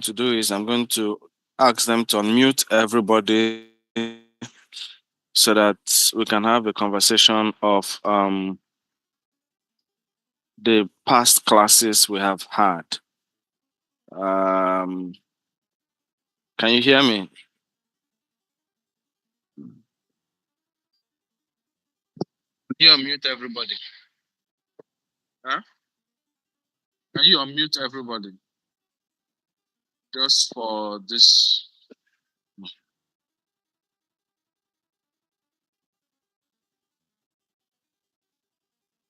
to do is I'm going to ask them to unmute everybody so that we can have a conversation of the past classes we have had. Can you hear me? Can you unmute everybody? Huh? Can you unmute everybody? Just for this.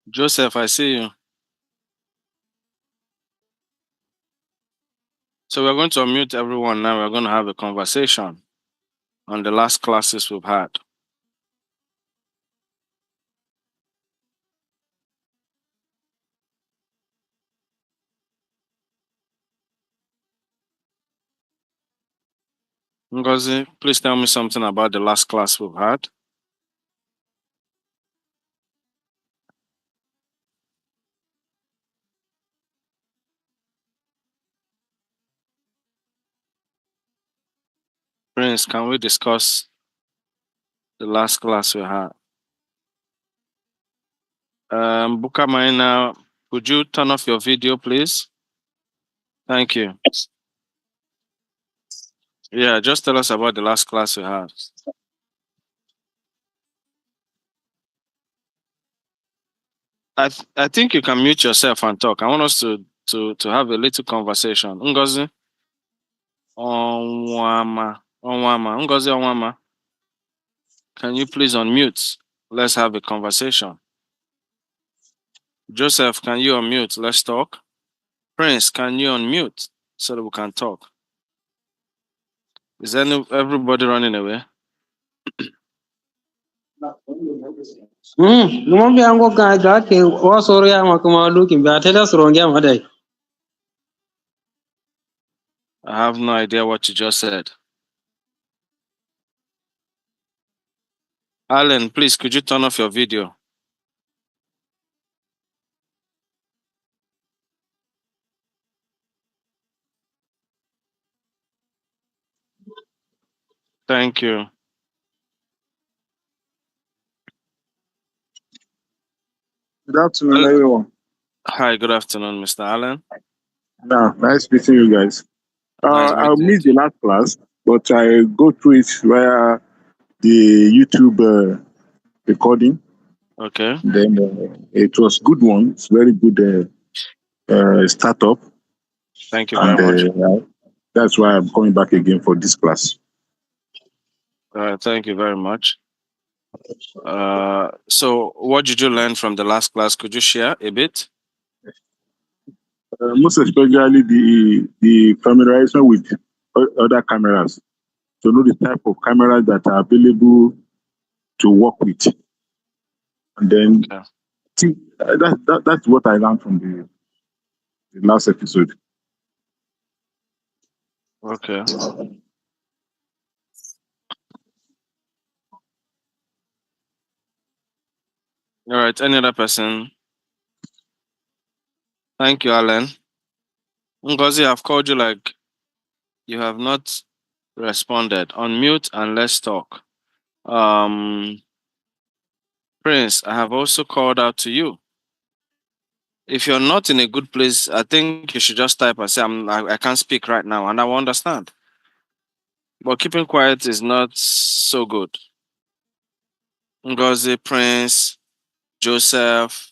Joseph, I see you. So we're going to unmute everyone now. We're going to have a conversation on the last classes we've had. Ngozi, please tell me something about the last class we've had. Prince, can we discuss the last class we had? Buka Maina, could you turn off your video, please? Thank you. Yeah, just tell us about the last class we had. I think you can mute yourself and talk. I want us to have a little conversation. Ngozi, Onwama, Ngozi Onwama, can you please unmute? Let's have a conversation. Joseph, can you unmute? Let's talk. Prince, can you unmute so that we can talk? Is everybody running away? Lumambi ango gake wasoro ya makuma looking but tell us wrong ya madai. I have no idea what you just said. Alan, please, could you turn off your video? Thank you. Good afternoon, everyone. Hi, good afternoon, Mr. Allen. Yeah, nice meeting you guys. Nice I meeting missed you. the last class, but I go through it via the YouTube recording. Okay. Then it was good one. It's very good startup. Thank you very much. That's why I'm coming back again for this class. Thank you very much. So what did you learn from the last class? Could you share a bit? Most especially the familiarization with other cameras. To know the type of cameras that are available to work with. And then that's what I learned from the last episode. Okay. All right. Any other person? Thank you, Alan. Ngozi, I've called you like you have not responded. Unmute and let's talk. Prince, I have also called out to you. If you're not in a good place, I think you should just type and say, I can't speak right now, and I will understand. But keeping quiet is not so good. Ngozi, Prince, Joseph.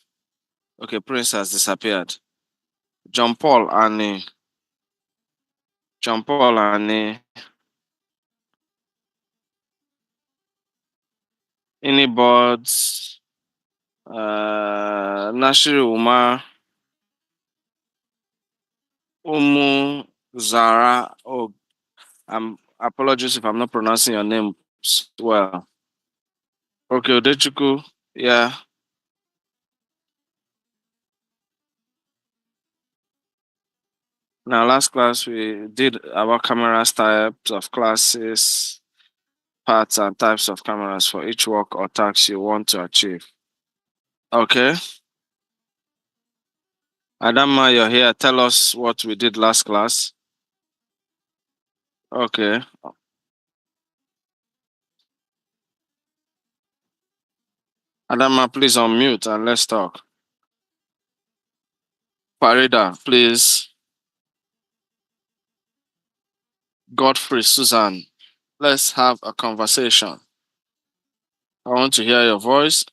Okay, Prince has disappeared. John Paul, Annie. John Paul, Annie. Any boards? Nashiri Uma. Umu Zara. Oh, apologies if I'm not pronouncing your name well. Okay, Odechuku. Yeah. Now, last class we did about camera types of classes, parts and types of cameras for each work or task you want to achieve. Okay. Adama, you're here. Tell us what we did last class. Okay. Adama, please unmute and let's talk. Farida, please. Godfrey, Susan, let's have a conversation. I want to hear your voice.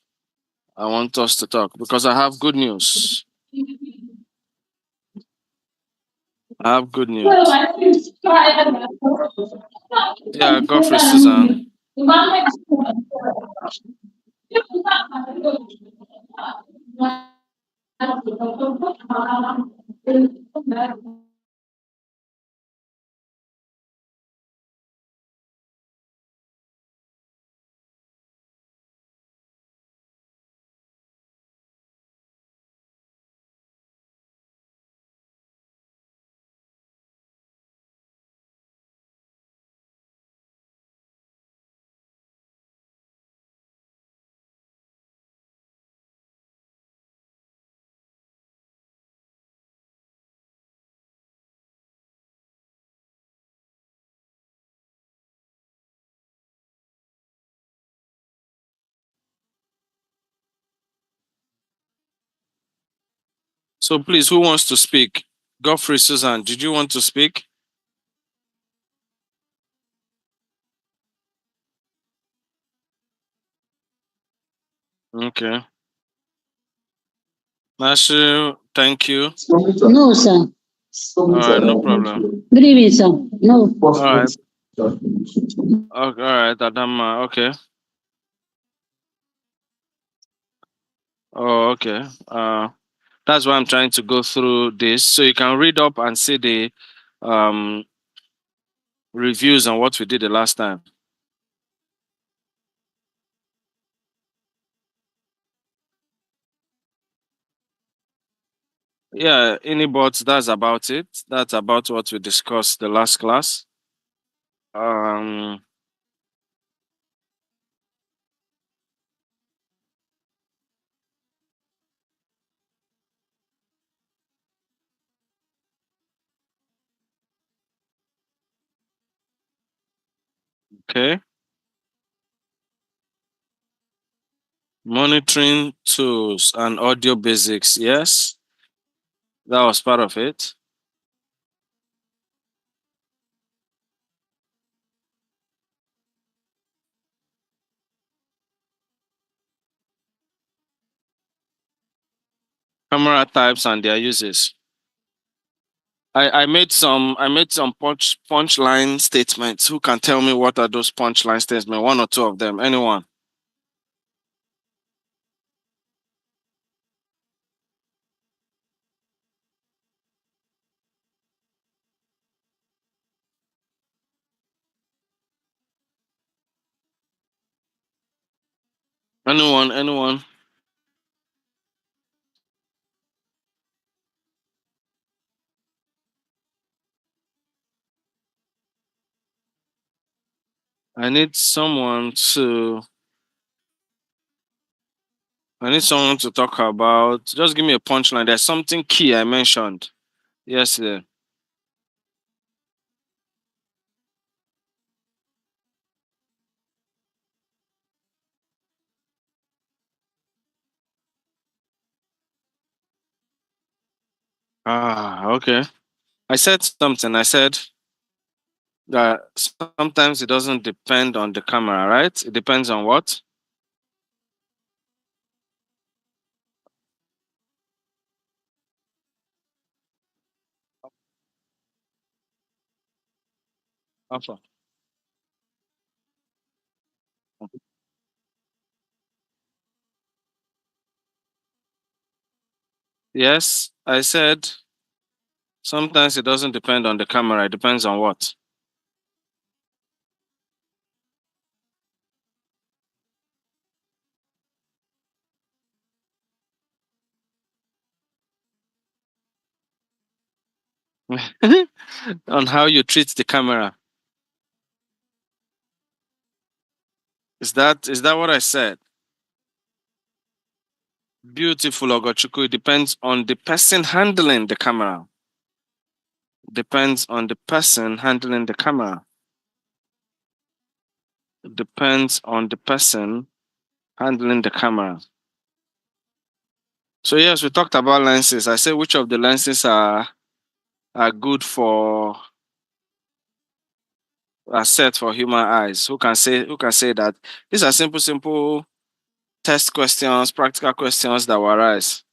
I want us to talk because I have good news. I have good news. Yeah, Godfrey, Susan. So please, who wants to speak? Godfrey, Susan, did you want to speak? Okay. Nashu, thank you. No, sir. All right, no problem. Good evening, sir. No. All right. Okay, all right, Adama. Okay. Oh, okay. That's why I'm trying to go through this so you can read up and see the um reviews on what we did the last time. Yeah, but that's about it. That's about what we discussed the last class. Um, okay. Monitoring tools and audio basics. Yes, that was part of it. Camera types and their uses. I made some punchline statements. Who can tell me what are those punchline statements? One or two of them. Anyone? Anyone? Anyone? I need someone to talk about. Just give me a punchline. There's something key I mentioned. Yes, sir. Okay. I said something. I said that sometimes it doesn't depend on the camera, right? It depends on what? Alpha. Yes, I said sometimes it doesn't depend on the camera. It depends on what? On how you treat the camera. Is that what I said? Beautiful, Ogochuku. It depends on the person handling the camera. Depends on the person handling the camera. depends on the person handling the camera. So yes, we talked about lenses. I say which of the lenses are good for are set for human eyes. Who can say that? These are simple test questions, practical questions that will arise.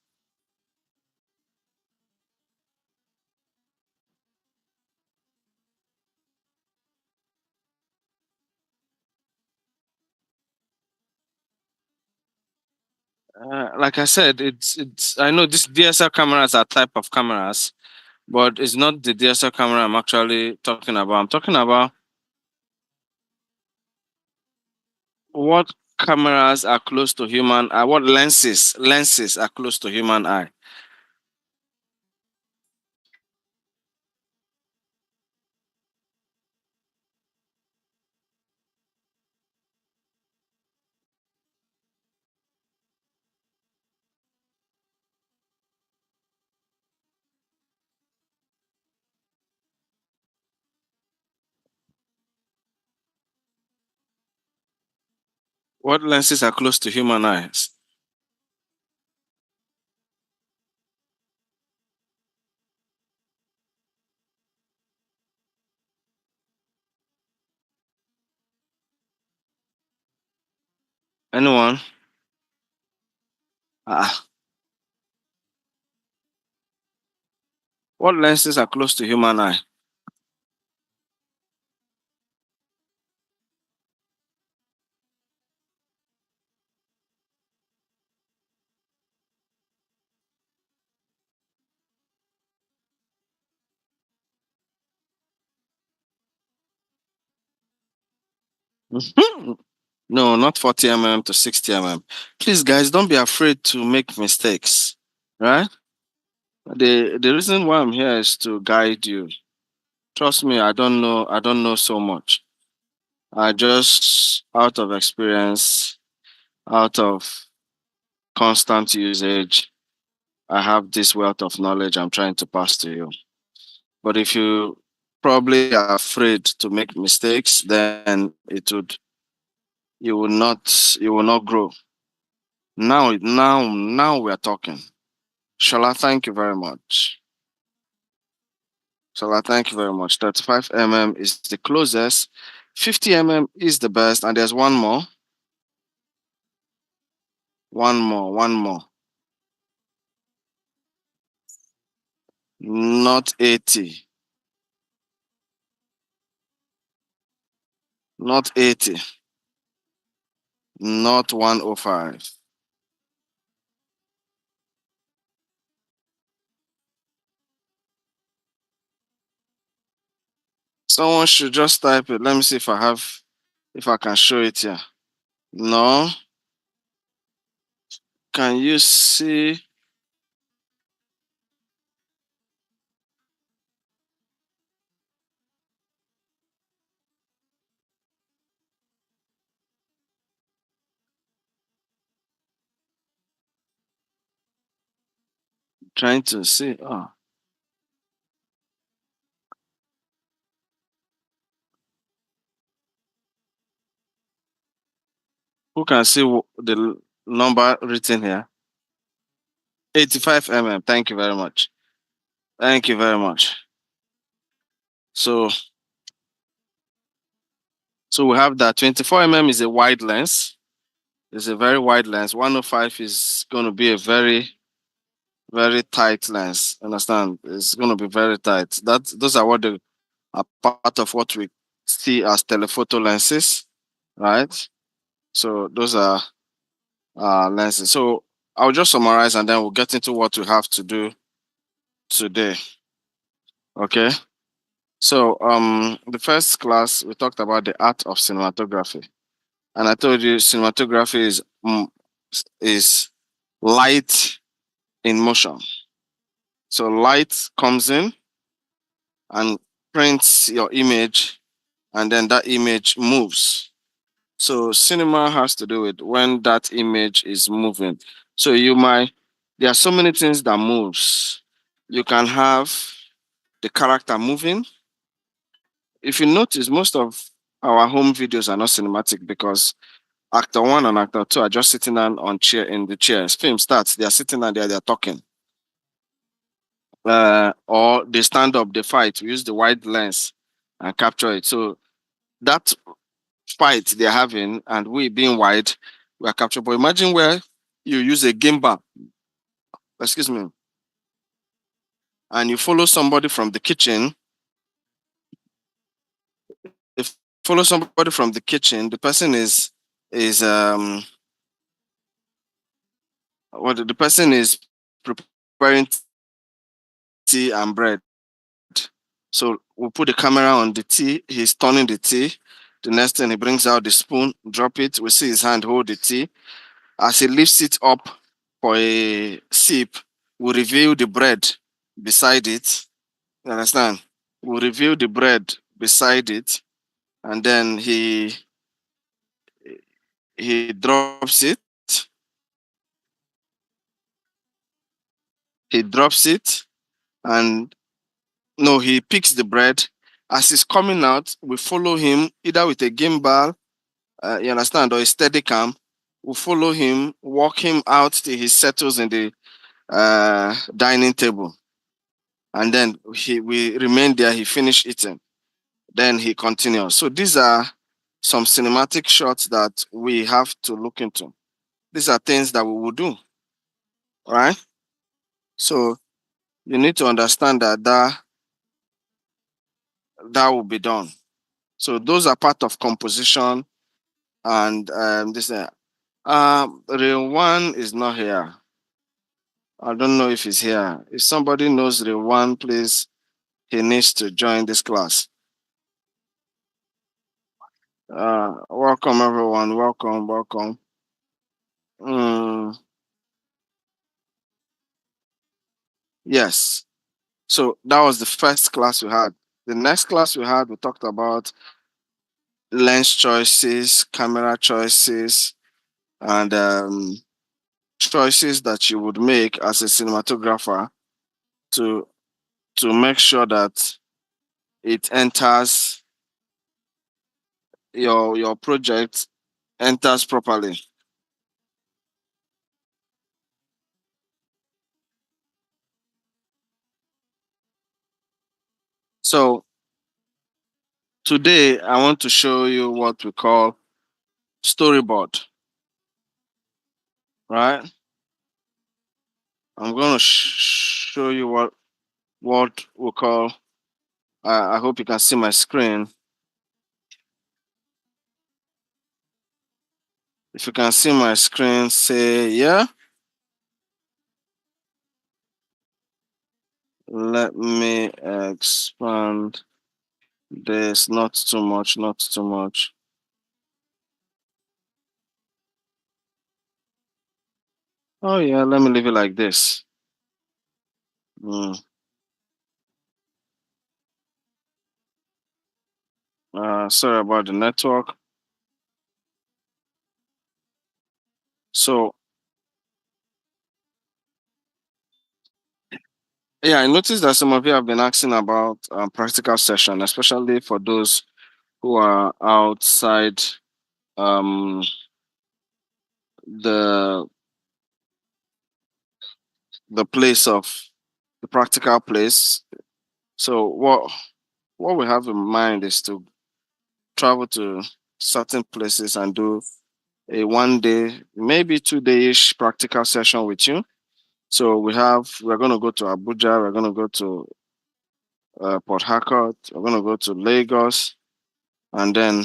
Like I said, it's. I know these DSL cameras are type of cameras, but it's not the DSL camera I'm actually talking about. I'm talking about what cameras are close to human eye, what lenses are close to human eye. What lenses are close to human eyes? Anyone? Ah, what lenses are close to human eye? No, not 40 to 60 Please, guys, don't be afraid to make mistakes, right? The reason why I'm here is to guide you. Trust me, I don't know so much. I just out of experience, out of constant usage, I have this wealth of knowledge I'm trying to pass to you. But if you probably are afraid to make mistakes, then you will not grow. Now we are talking. Shall I thank you very much? Shall I thank you very much? 35 is the closest, 50 is the best, and there's one more, one more. Not 80, not 80, not 105. Someone should just type it. Let me see if I can show it here. No, can you see? Trying to see. Oh, who can see the number written here? 85 Thank you very much. Thank you very much. So, so we have that 24 is a wide lens. It's a very wide lens. 105 is going to be a very tight lens. Understand? It's going to be very tight. Those are what are part of what we see as telephoto lenses, right? So those are lenses. So I'll just summarize and then we'll get into what we have to do today. Okay. So the first class we talked about the art of cinematography, and I told you cinematography is light in motion. So light comes in and prints your image, and then that image moves. So cinema has to do with when that image is moving. So there are so many things that moves. You can have the character moving. If you notice, most of our home videos are not cinematic because actor one and actor two are just sitting down on chair in the chairs. Film starts, they are sitting down there, they're talking. Or they stand up, they fight. We use the wide lens and capture it. So that fight they're having and we being wide, we are captured. But imagine where you use a gimbal, excuse me, and you follow somebody from the kitchen. If you follow somebody from the kitchen, the person is what the person is preparing tea and bread. So we'll put the camera on the tea, he's turning the tea. The next thing he brings out the spoon, drop it, we see his hand hold the tea. As he lifts it up for a sip, we reveal the bread beside it. You understand? We reveal the bread beside it, and then he drops it. He drops it, and no, he picks the bread. As he's coming out, we follow him either with a gimbal, you understand, or a steady cam. We follow him, walk him out till he settles in the dining table, and then we remain there. He finished eating, then he continues. So these are some cinematic shots that we have to look into. These are things that we will do, right? So you need to understand that will be done. So those are part of composition, and this real one is not here. I don't know if he's here. If somebody knows real one, please, he needs to join this class. Welcome everyone. Welcome. Mm, yes. So that was the first class we had. The next class we had, we talked about lens choices, camera choices, and choices that you would make as a cinematographer to make sure that it enters your project enters properly. So today I want to show you what we call storyboard, right? I'm going to show you what we call. I hope you can see my screen. If you can see my screen, say yeah. Let me expand this. Not too much. Not too much. Oh yeah. Let me leave it like this. Mm. Sorry about the network. So yeah, I noticed that some of you have been asking about practical session, especially for those who are outside um, the place of the practical place. So what we have in mind is to travel to certain places and do a 1 day, maybe 2 day-ish practical session with you. So we're going to go to Abuja, we're going to go to Port Harcourt, we're going to go to Lagos, and then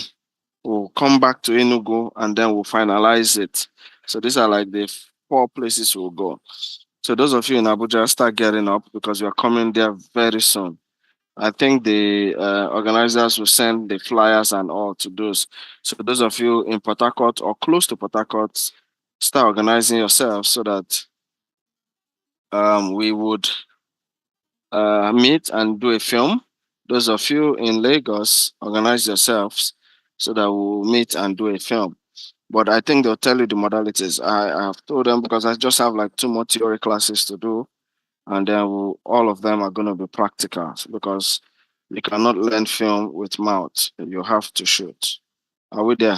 we'll come back to Enugu, and then we'll finalize it. So these are like the 4 places we'll go. So those of you in Abuja, start getting up because we are coming there very soon. I think the organizers will send the flyers and all to those. So those of you in Port Harcourt or close to Port Harcourt, start organizing yourselves so that we would meet and do a film. Those of you in Lagos, organize yourselves so that we'll meet and do a film. But I think they'll tell you the modalities. I have told them because I just have like 2 more theory classes to do, and then all of them are going to be practical because You cannot learn film with mouth. You have to shoot. Are we there?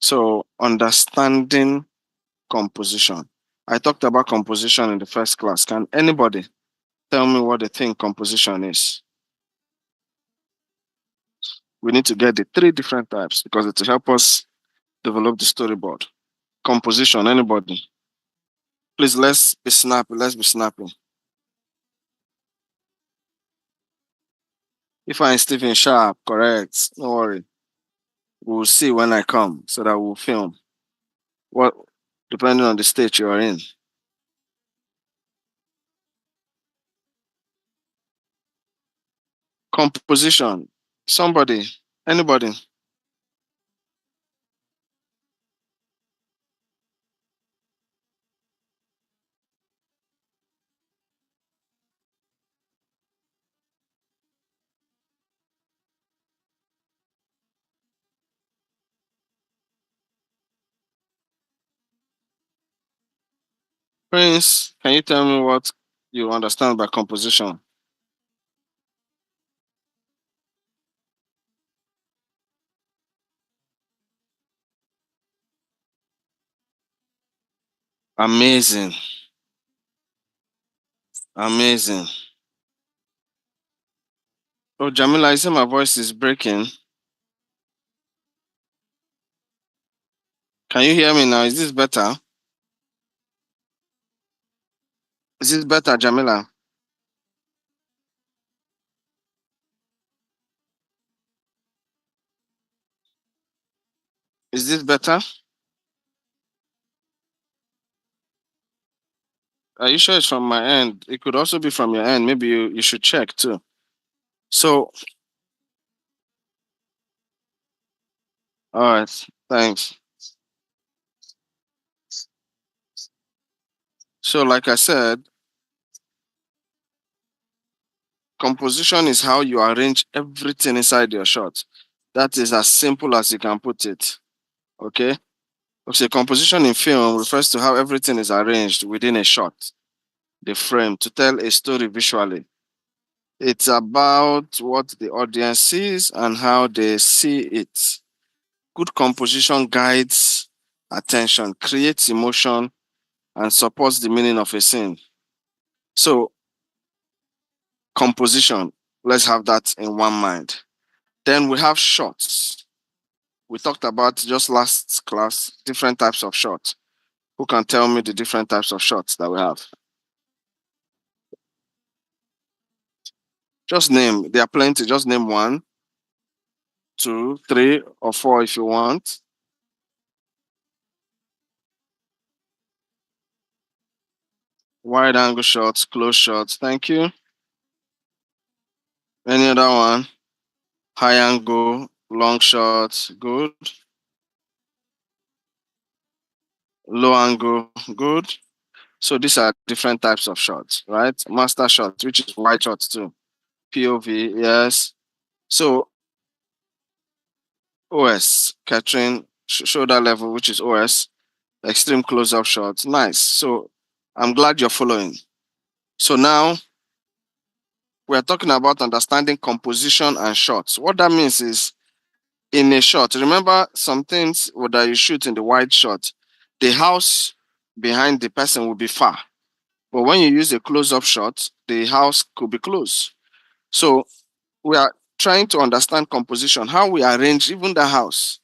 So, understanding composition. I talked about composition in the first class. Can anybody tell me what they think composition is? We need to get the three different types because it will help us develop the storyboard. Composition, anybody? Please, let's be snappy. Let's be snappy. If I'm Stephen Sharp, correct. No worry. We'll see when I come so that we'll film. What, depending on the state you are in. Composition. Somebody, anybody. Prince, can you tell me what you understand by composition? Amazing. Amazing. Oh, Jamila, I say my voice is breaking. Can you hear me now? Is this better? Is this better, Jamila? Is this better? Are you sure it's from my end? It could also be from your end. Maybe you should check too. So, all right, thanks. So, like I said, composition is how you arrange everything inside your shot. That is as simple as you can put it. Okay? Okay, composition in film refers to how everything is arranged within a shot, the frame, to tell a story visually. It's about what the audience sees and how they see it. Good composition guides attention, creates emotion, and supports the meaning of a scene. So, composition, let's have that in one mind. Then we have shots. We talked about just last class different types of shots. Who can tell me the different types of shots that we have? Just name. There are plenty. Just name one, two, three, or four if you want. Wide angle shots, close shots. Thank you. Any other one? High angle, long shots. Good. Low angle. Good. So these are different types of shots, right? Master shots, which is wide shots too. POV, yes. So OS, Catherine, shoulder level, which is OS, extreme close-up shots. Nice. So I'm glad you're following. So now we're talking about understanding composition and shots. What that means is in a shot, remember some things that you shoot in the wide shot, the house behind the person will be far. But when you use a close-up shot, the house could be close. So we are trying to understand composition, how we arrange even the house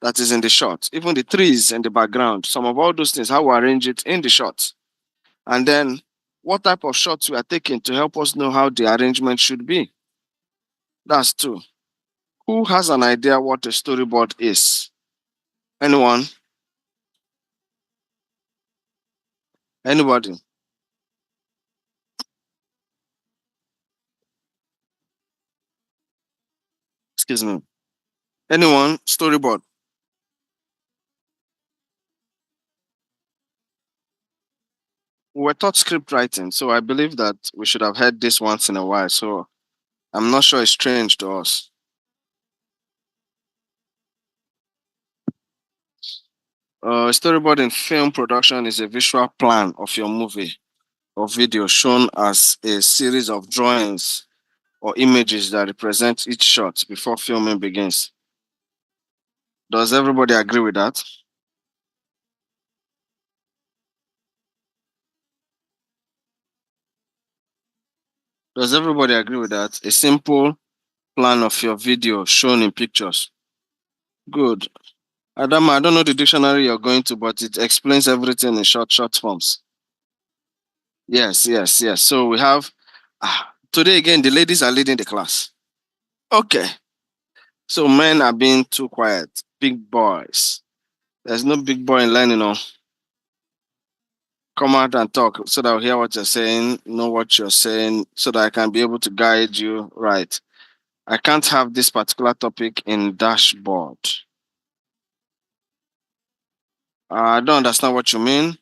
that is in the shot, even the trees in the background, some of all those things, how we arrange it in the shot. And then what type of shots we are taking to help us know how the arrangement should be. That's two. Who has an idea what a storyboard is? Anyone? Anybody? Excuse me. Anyone? Storyboard. We were taught script writing, so I believe that we should have heard this once in a while. So I'm not sure it's strange to us. Storyboard in film production is a visual plan of your movie or video shown as a series of drawings or images that represent each shot before filming begins. Does everybody agree with that? Does everybody agree with that? A simple plan of your video shown in pictures. Good. Adam, I don't know the dictionary you're going to, but it explains everything in short forms. Yes, yes, yes. So we have today again, the ladies are leading the class. Okay. So men are being too quiet. Big boys. There's no big boy in learning, no. Come out and talk so that I'll hear what you're saying, know what you're saying, so that I can be able to guide you right. I can't have this particular topic in dashboard. I don't understand what you mean.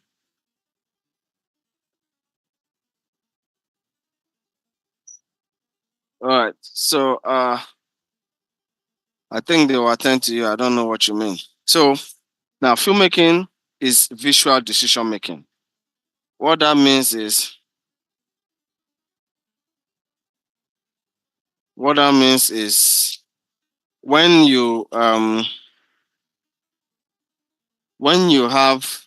All right. So I think they will attend to you. I don't know what you mean. So now filmmaking is visual decision making. What that means is when you have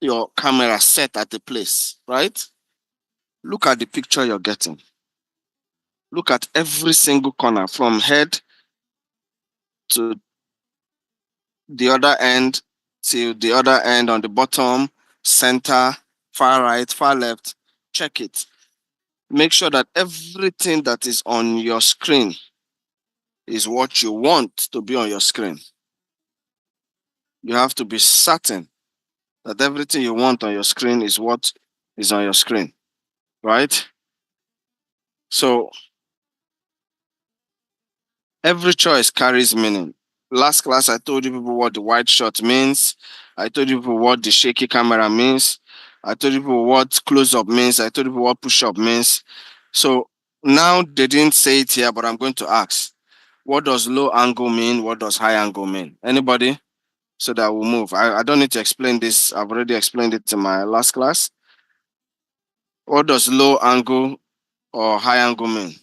your camera set at a place, right? Look at the picture you're getting. Look at every single corner from head to the other end to the other end on the bottom, center, far right, far left. Check it. Make sure that everything that is on your screen is what you want to be on your screen. You have to be certain that everything you want on your screen is what is on your screen, right? So every choice carries meaning. Last class, I told you people what the wide shot means. I told you people what the shaky camera means. I told you people what close-up means. I told you people what push-up means. So now they didn't say it here, but I'm going to ask. What does low angle mean? What does high angle mean? Anybody? So that we'll move. I don't need to explain this. I've already explained it in my last class. What does low angle or high angle mean?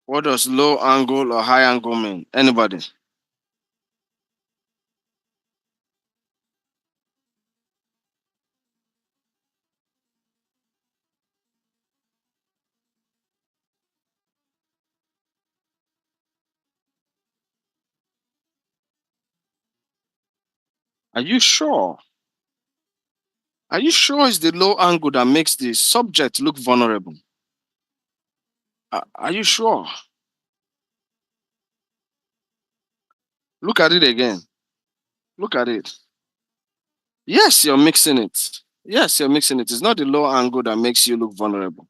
What does low angle or high angle mean? Anybody? Are you sure? Are you sure it's the low angle that makes the subject look vulnerable? Are you sure? Look at it again. Look at it. Yes, you're mixing it. Yes, you're mixing it. It's not the low angle that makes you look vulnerable.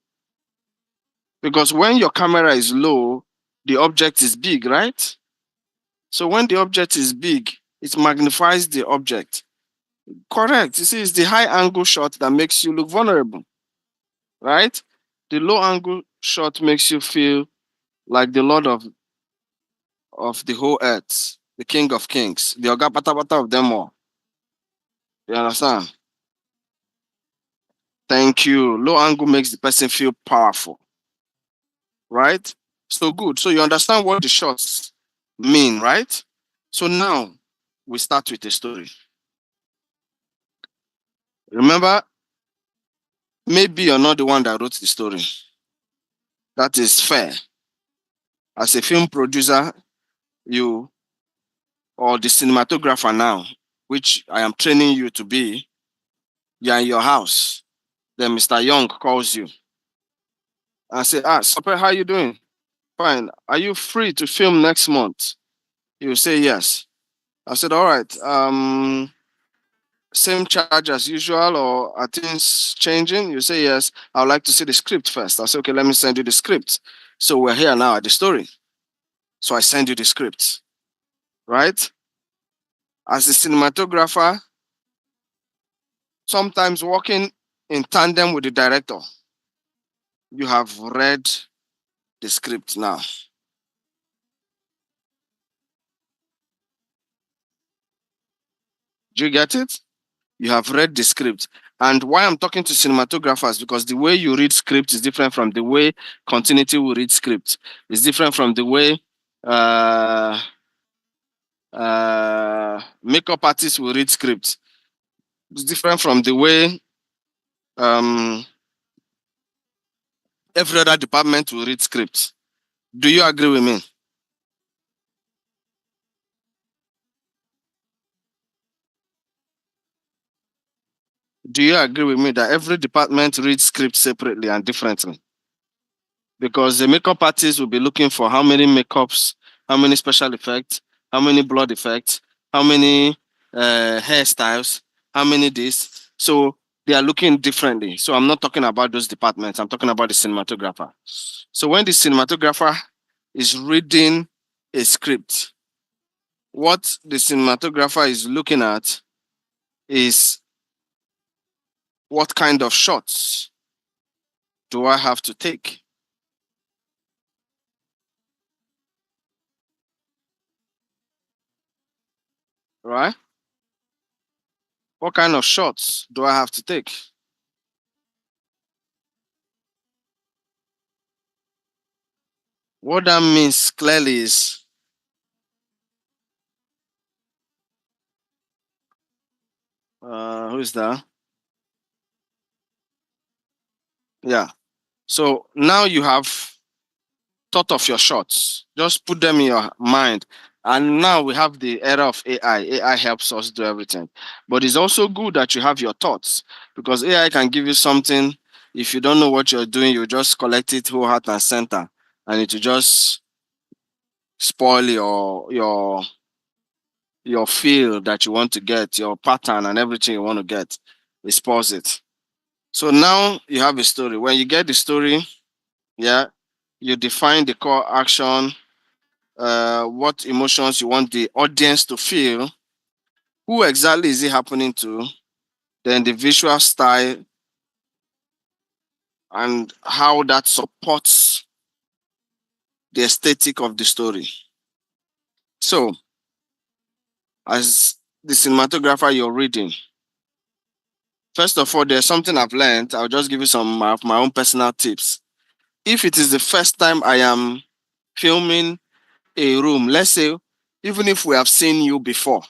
Because when your camera is low, the object is big, right? So when the object is big, it magnifies the object. Correct. You see, it's the high angle shot that makes you look vulnerable, right? The low angle shot makes you feel like the Lord of the whole earth, the King of Kings, the Oga Patapata of them all. You understand? Thank you. Low angle makes the person feel powerful, right? So good. So you understand what the shots mean, right? So now we start with a story. Remember, maybe you're not the one that wrote the story. That is fair. As a film producer, you or the cinematographer now, which I am training you to be, you're in your house. Then Mr. Young calls you and say, Super, how you doing? Fine. Are you free to film next month? You say yes. I said, all right. Same charge as usual, or are things changing? You say yes. I would like to see the script first. I say, okay, let me send you the script. So we're here now at the story. So I send you the script, right? As a cinematographer, sometimes working in tandem with the director, you have read the script now. Do you get it? You have read the script. And why I'm talking to cinematographers, because the way you read script is different from the way continuity will read script. It's different from the way makeup artists will read script. It's different from the way um, every other department will read script. Do you agree with me? Do you agree with me that every department reads script separately and differently? Because the makeup artist will be looking for how many makeups, how many special effects, how many blood effects, how many hairstyles, how many this. So they are looking differently. So I'm not talking about those departments. I'm talking about the cinematographer. So when the cinematographer is reading a script, what the cinematographer is looking at is what kind of shots do I have to take? Right? What kind of shots do I have to take? What that means clearly is who's that? Yeah. So now you have thought of your shots. Just put them in your mind. And now we have the era of AI. AI helps us do everything. But it's also good that you have your thoughts, because AI can give you something. If you don't know what you're doing, you just collect it whole heart and center, and it will just spoil your feel that you want to get, your pattern and everything you want to get. It spoils it. So now you have a story. When you get the story, yeah, you define the core action, what emotions you want the audience to feel, who exactly is it happening to, then the visual style and how that supports the aesthetic of the story. So, as the cinematographer you're reading, first of all, there's something I've learned. I'll just give you some of my own personal tips. If it is the first time I am filming a room, let's say, even if we have seen you before,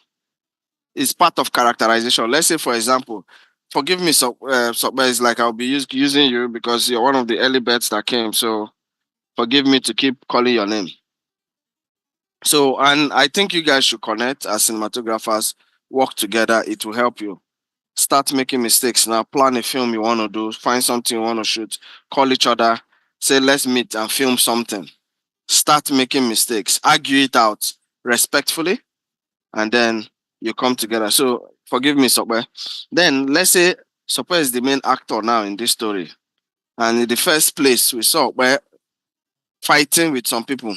it's part of characterization. Let's say, for example, forgive me, so but it's like I'll be using you because you're one of the early birds that came. So forgive me to keep calling your name. So, and I think you guys should connect as cinematographers, work together. It will help you. Start making mistakes now. Plan a film you want to do, find something you want to shoot, call each other, say, let's meet and film something. Start making mistakes, argue it out respectfully, and then you come together. So forgive me, Sokwe. Then let's say Sokwe is the main actor now in this story. And in the first place, we saw where fighting with some people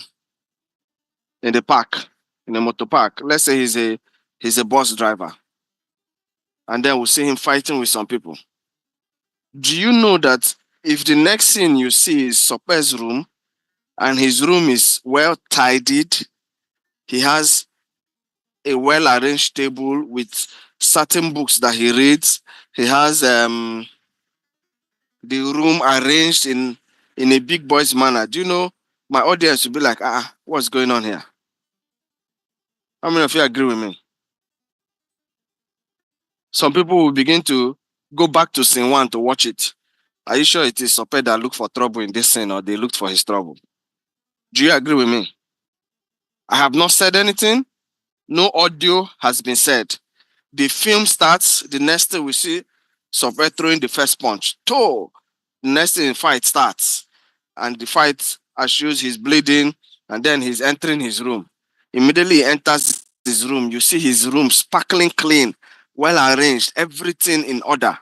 in the park, in the motor park. Let's say he's a bus driver. And then we see him fighting with some people. Do you know that if the next scene you see is Sokwe's room and his room is well tidied, he has a well arranged table with certain books that he reads. He has the room arranged in a big boy's manner. Do you know my audience will be like, what's going on here? How many of you agree with me? Some people will begin to go back to scene one to watch it. Are you sure it is Sope that looked for trouble in this scene or they looked for his trouble? Do you agree with me? I have not said anything. No audio has been said. The film starts. The next thing we see Sope throwing the first punch. The next thing the fight starts. And the fight assures he's bleeding, and then he's entering his room. Immediately he enters his room. You see his room sparkling clean, well arranged, everything in order.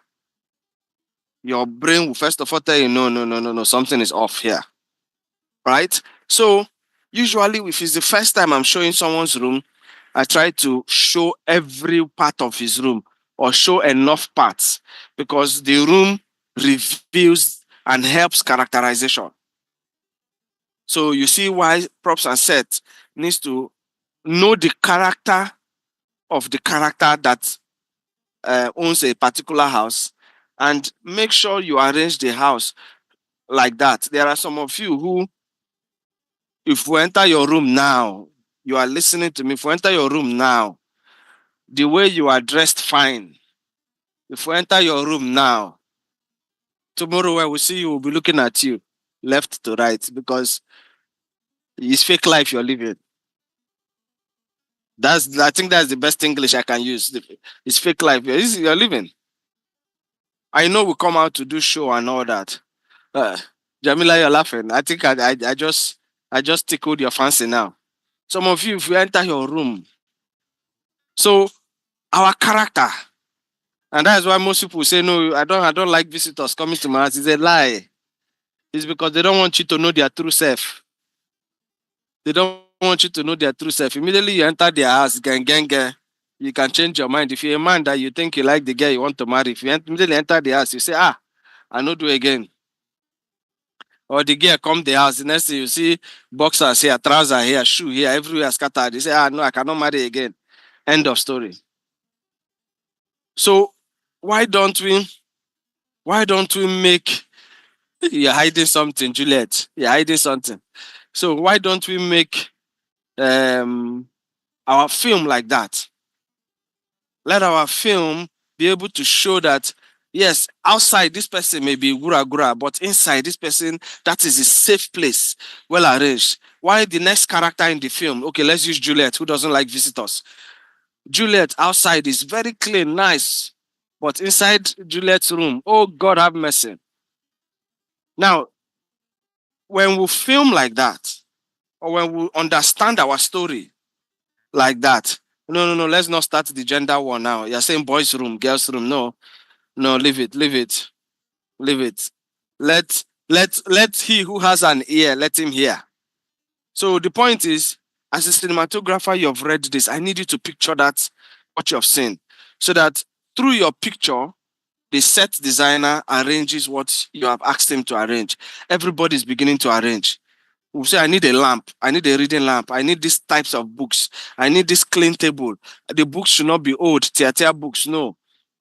Your brain will first of all tell you, no, no, no, no, no, something is off here. Right? So usually if it's the first time I'm showing someone's room, I try to show every part of his room or show enough parts, because the room reveals and helps characterization. So you see why props and sets needs to know the character of the character that owns a particular house, and make sure you arrange the house like that. There are some of you who, if we enter your room now, you are listening to me. If we enter your room now, the way you are dressed fine. If we enter your room now, tomorrow when we see you, we'll be looking at you left to right because it's fake life you're living. I think that's the best English I can use. It's fake life you're living. I know we come out to do show and all that. Uh, Jamila, you're laughing. I think I just tickled your fancy now. Some of you, if you enter your room, so our character, and that's why most people say no. I don't like visitors coming to my house. It's a lie. It's because they don't want you to know their true self. They don't want you to know their true self. Immediately you enter their house, you can change your mind. If you're a man that you think you like the girl you want to marry, if you immediately enter the house, you say, I know do again. Or the girl come the house, the next thing you see boxers here, trousers here, shoe here, everywhere scattered. You say, no, I cannot marry again. End of story. So why don't we make you're hiding something, Juliet? You're hiding something. So why don't we make our film like that? Let our film be able to show that yes, outside this person may be gura gura, but inside this person, that is a safe place, well arranged. Why the next character in the film? Okay, let's use Juliet, who doesn't like visitors. Juliet outside is very clean, nice, but inside Juliet's room, oh God have mercy. Now, when we film like that, or when we understand our story like that, no, let's not start the gender war now. You're saying boys' room, girls' room. No, leave it. Let he who has an ear, let him hear. So the point is, as a cinematographer, you've read this. I need you to picture that, what you've seen, so that through your picture, the set designer arranges what you have asked him to arrange. Everybody's beginning to arrange. We'll say, I need a lamp. I need a reading lamp. I need these types of books. I need this clean table. The books should not be old, theater books. No,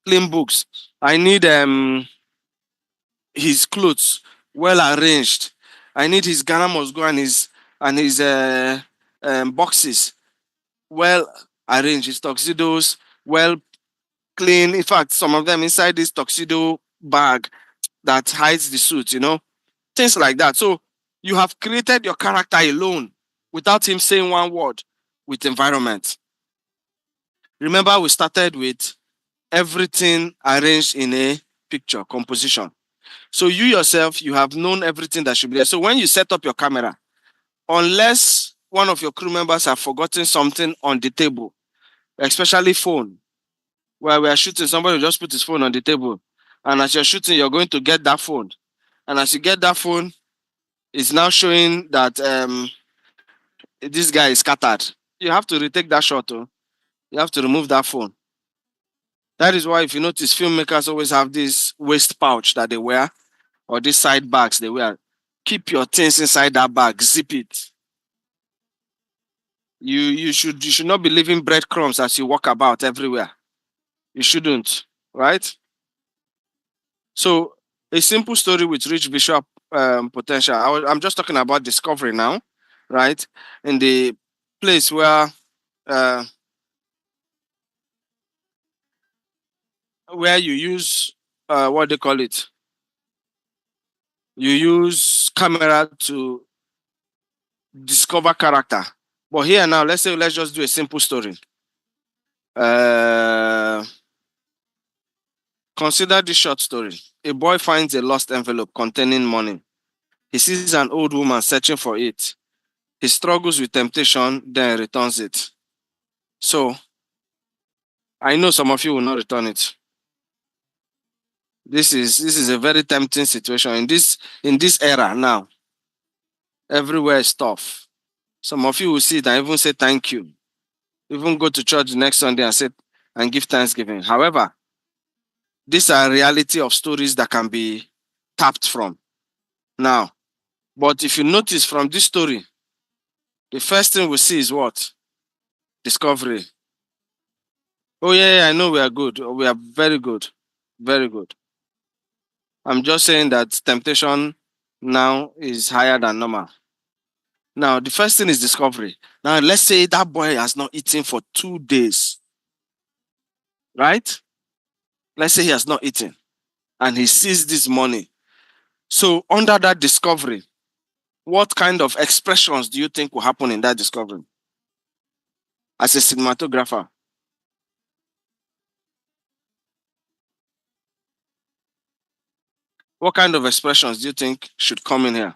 clean books. I need his clothes well arranged. I need his Ghana must go and his boxes well arranged. His tuxedos well clean. In fact, some of them inside this tuxedo bag that hides the suit. Things like that. So you have created your character alone without him saying one word with environment. Remember, we started with everything arranged in a picture composition. So you yourself, you have known everything that should be there. So when you set up your camera, unless one of your crew members have forgotten something on the table, especially phone, where we are shooting, somebody will just put his phone on the table. And as you're shooting, you're going to get that phone. And as you get that phone, it's now showing that this guy is scattered. You have to retake that shot. Oh. You have to remove that phone. That is why if you notice, filmmakers always have this waist pouch that they wear or these side bags they wear. Keep your things inside that bag. Zip it. You should not be leaving breadcrumbs as you walk about everywhere. You shouldn't, right? So a simple story with rich visual potential. I'm just talking about discovery now, right? In the place uh, where you use what they call it. You use camera to discover character. But here now, let's just do a simple story. Consider this short story. A boy finds a lost envelope containing money. He sees an old woman searching for it. He struggles with temptation, then returns it. So I know some of you will not return it. This is a very tempting situation in this era now. Everywhere is tough. Some of you will see it and even say thank you. Even go to church the next Sunday and give thanksgiving. However, these are reality of stories that can be tapped from now. But if you notice from this story, the first thing we see is what? Discovery. Oh yeah, I know we are good. We are very good. Very good. I'm just saying that temptation now is higher than normal. Now, the first thing is discovery. Now, let's say that boy has not eaten for 2 days, right? Let's say he has not eaten and he sees this money. So, under that discovery, what kind of expressions do you think will happen in that discovery as a cinematographer? What kind of expressions do you think should come in here?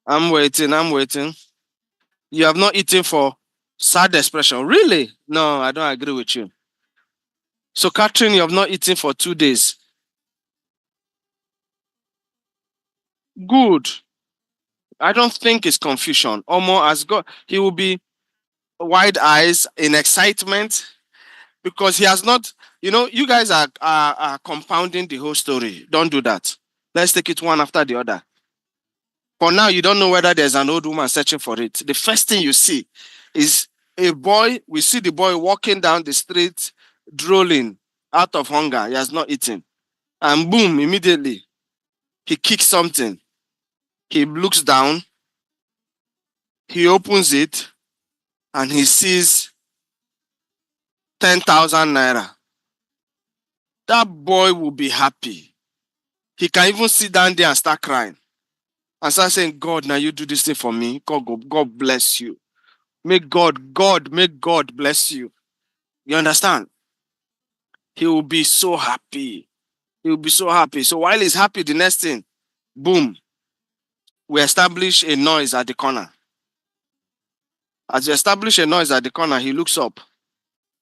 I'm waiting. I'm waiting. You have not eaten for sad expression. Really? No, I don't agree with you. So, Catherine, you have not eaten for 2 days. Good. I don't think it's confusion. Almost as God, he will be wide eyes in excitement because he has not, you guys are compounding the whole story. Don't do that. Let's take it one after the other. For now, you don't know whether there's an old woman searching for it. The first thing you see is a boy. We see the boy walking down the street, drooling out of hunger. He has not eaten. And boom, immediately, he kicks something. He looks down, he opens it, and he sees 10,000 naira. That boy will be happy. He can even sit down there and start crying and start saying, God, now you do this thing for me. God bless you. May God bless you. You understand? He will be so happy. He will be so happy. So while he's happy, the next thing, boom, we establish a noise at the corner. As we establish a noise at the corner, he looks up.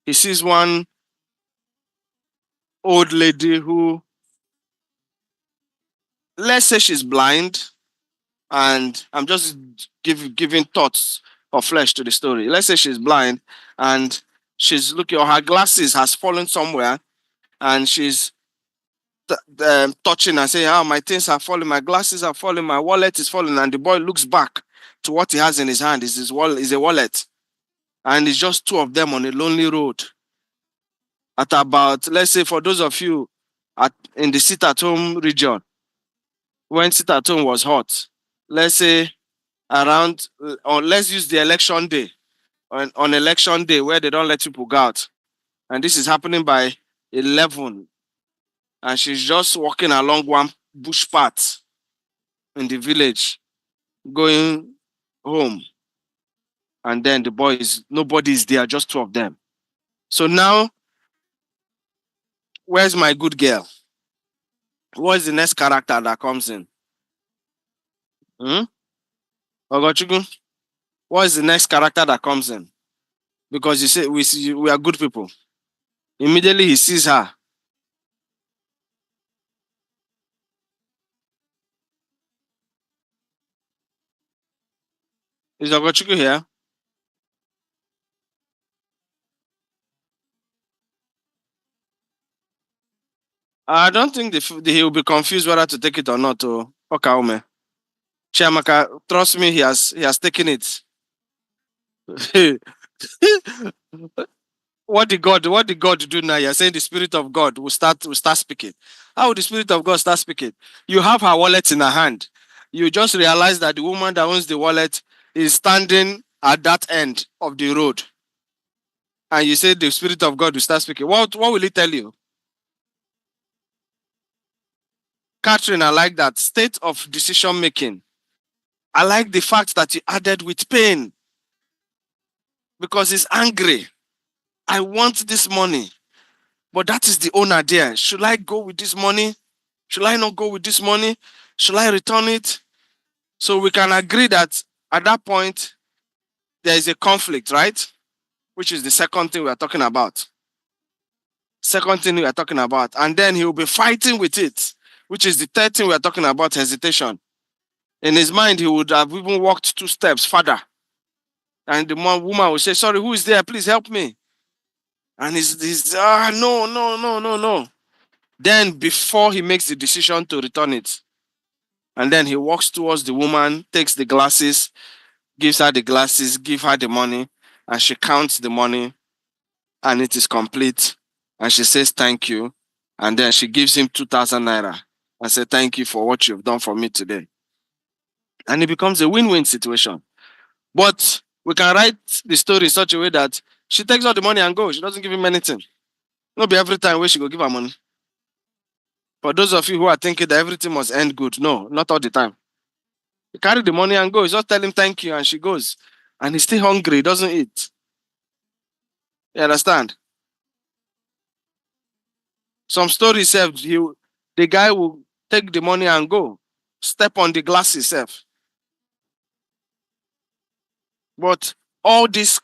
He sees one old lady who, let's say she's blind, and I'm just giving thoughts of flesh to the story. Let's say she's blind and she's looking, or her glasses has fallen somewhere, and she's touching and saying, "Oh, my things are falling, my glasses are falling, my wallet is falling." And the boy looks back to what he has in his hand. Is a wallet, and it's just two of them on a lonely road. At about, let's say, for those of you in the sit-at-home region, when sit-at-home was hot, let's say around, or let's use the election day, on election day where they don't let people go out, and this is happening by 11, and she's just walking along one bush path in the village going home, and then the boys, nobody is there, just two of them. So now, where's my good girl? What's the next character that comes in? Ogochukwu, what is the next character that comes in? Because you say we are good people. Immediately he sees her. Is Ogochukwu here? I don't think he will be confused whether to take it or not. Oh, okay, Chiamaka, trust me, he has taken it. What did God do now? You're saying the Spirit of God will start speaking. How will the Spirit of God start speaking? You have her wallet in her hand. You just realize that the woman that owns the wallet is standing at that end of the road. And you say the Spirit of God will start speaking. What will he tell you? Catherine, I like that. State of decision making. I like the fact that you added with pain because he's angry. I want this money, but that is the owner there. Should I go with this money? Should I not go with this money? Should I return it? So we can agree that at that point, there is a conflict, right? Which is the second thing we are talking about. Second thing we are talking about. And then he will be fighting with it, which is the third thing we are talking about, hesitation. In his mind, he would have even walked 2 steps further. And the woman will say, sorry, who is there? Please help me. And he's no, no, no, no, no. Then before he makes the decision to return it, and then he walks towards the woman, takes the glasses, gives her the glasses, give her the money, and she counts the money and it is complete. And she says, thank you. And then she gives him 2,000 naira and says, thank you for what you've done for me today. And it becomes a win-win situation. But we can write the story in such a way that she takes all the money and goes. She doesn't give him anything. Not be every time where she go give her money. For those of you who are thinking that everything must end good, no, not all the time. You carry the money and go. You just tell him thank you and she goes. And he's still hungry, he doesn't eat. You understand? Some stories say the guy will take the money and go. Step on the glass himself. But all this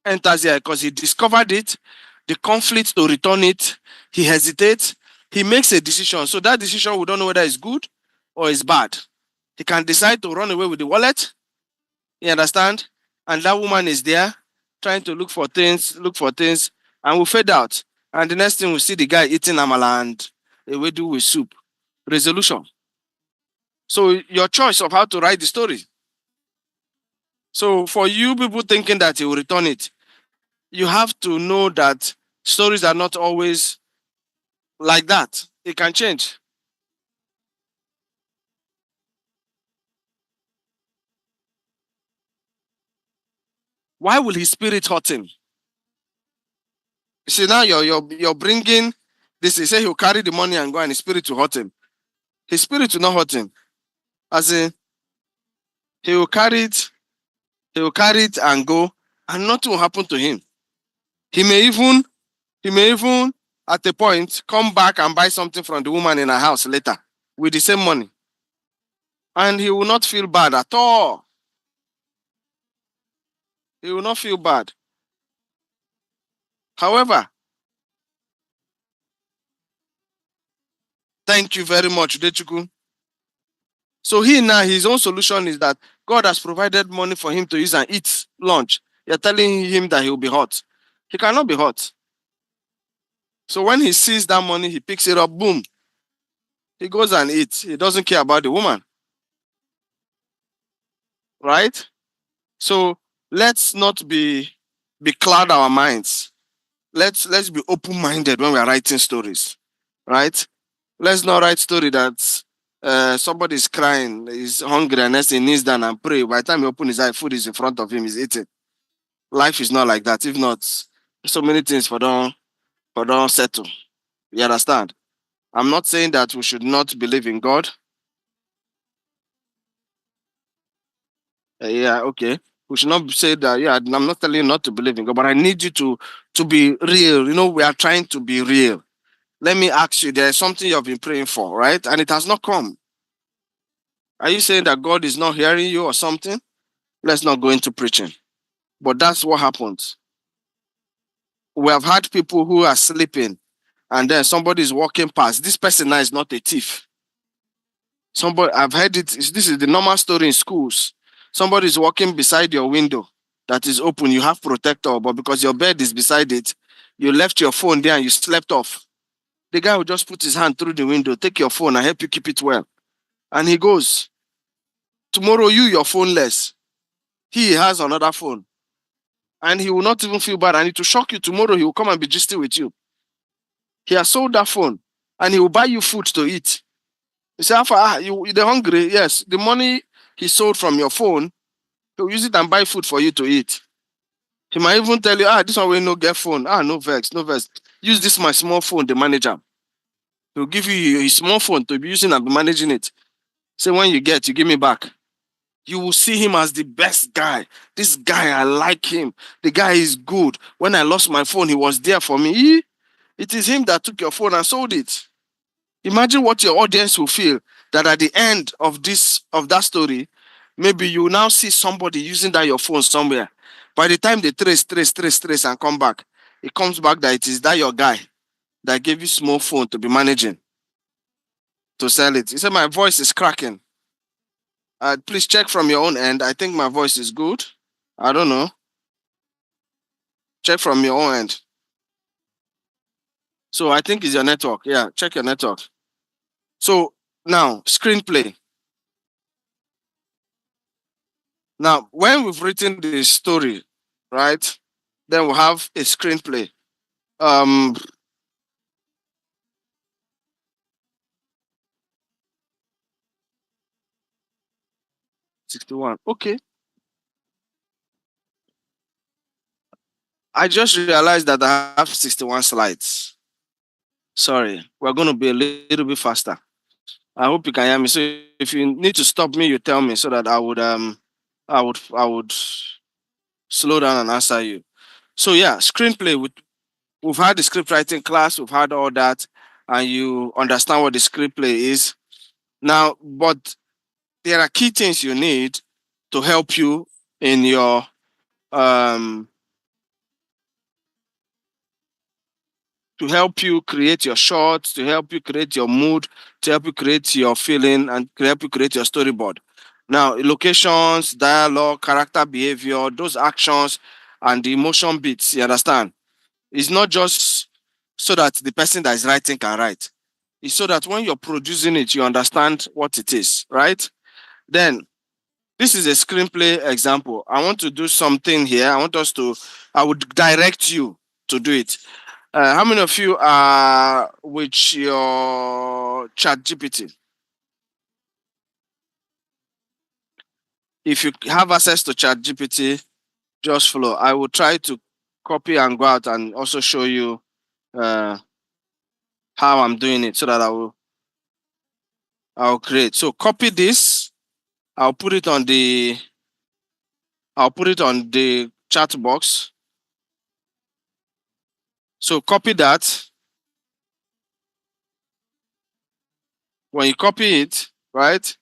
enters here because he discovered it, the conflict to return it, he hesitates, he makes a decision. So that decision, we don't know whether it's good or it's bad. He can decide to run away with the wallet. You understand? And that woman is there trying to look for things, and we'll fade out. And the next thing we see the guy eating amala and we do with soup. Resolution. So your choice of how to write the story. So for you people thinking that he will return it, you have to know that stories are not always like that. It can change. Why will his spirit hurt him? See, now you're bringing this. He say he'll carry the money and go, and his spirit will hurt him. His spirit will not hurt him. As in, he will carry it and go, and nothing will happen to him. He may even at a point come back and buy something from the woman in her house later with the same money. And he will not feel bad at all. He will not feel bad. However, thank you very much, Dechuku. So his own solution is that God has provided money for him to use and eat lunch. You're telling him that he will be hot. He cannot be hot. So when he sees that money, he picks it up, boom. He goes and eats. He doesn't care about the woman. Right? So let's not be cloud our minds. Let's be open-minded when we are writing stories. Right? Let's not write story that somebody's crying, he's hungry, and next he kneels down and pray. By the time he opens his eye, food is in front of him, he's eating. Life is not like that. If not, so many things for don't settle. You understand? I'm not saying that we should not believe in God. Yeah, okay. We should not say that. Yeah, I'm not telling you not to believe in God, but I need you to be real. You know, we are trying to be real. Let me ask you, there's something you have been praying for, right? And it has not come. Are you saying that God is not hearing you or something? Let's not go into preaching. But that's what happens. We have had people who are sleeping and then somebody is walking past. This person now is not a thief. Somebody, I've heard it. This is the normal story in schools. Somebody is walking beside your window that is open. You have protector, but because your bed is beside it, you left your phone there and you slept off. The guy will just put his hand through the window, take your phone and help you keep it well. And he goes, tomorrow you're phoneless. He has another phone. And he will not even feel bad. And it will shock you. Tomorrow he will come and be gisting with you. He has sold that phone and he will buy you food to eat. You say, Alpha, you're hungry? Yes. The money he sold from your phone, he'll use it and buy food for you to eat. He might even tell you, this one will no get phone. No vex, no vex. Use this my small phone, the manager. He'll give you his small phone to be using and be managing it. Say, when you get, you give me back. You will see him as the best guy. This guy, I like him. The guy is good. When I lost my phone, he was there for me. It is him that took your phone and sold it. Imagine what your audience will feel that at the end of that story, maybe you now see somebody using that your phone somewhere. By the time they trace and come back, it comes back that it is that your guy that gave you small phone to be managing to sell it. He said, my voice is cracking. Please check from your own end. I think my voice is good. I don't know. Check from your own end. So I think it's your network. Yeah, check your network. So now, screenplay. Now, when we've written the story, right? Then we'll have a screenplay. 61. Okay. I just realized that I have 61 slides. Sorry, we're going to be a little bit faster. I hope you can hear me. So if you need to stop me, you tell me so that I would slow down and answer you. So yeah, screenplay. We've had the script writing class. We've had all that, and you understand what the screenplay is now. But there are key things you need to help you in your um to help you create your shots, to help you create your mood, to help you create your feeling, and to help you create your storyboard. Now, locations, dialogue, character behavior, those actions, and the emotion beats, you understand? It's not just so that the person that is writing can write. It's so that when you're producing it, you understand what it is, right? Then, this is a screenplay example. I want to do something here. I would direct you to do it. How many of you are with your chat GPT? If you have access to chat GPT, just follow. I will try to copy and go out and also show you uh, how I'm doing it so that I'll create. So copy this. I'll put it on the chat box. So copy that. When you copy it, right,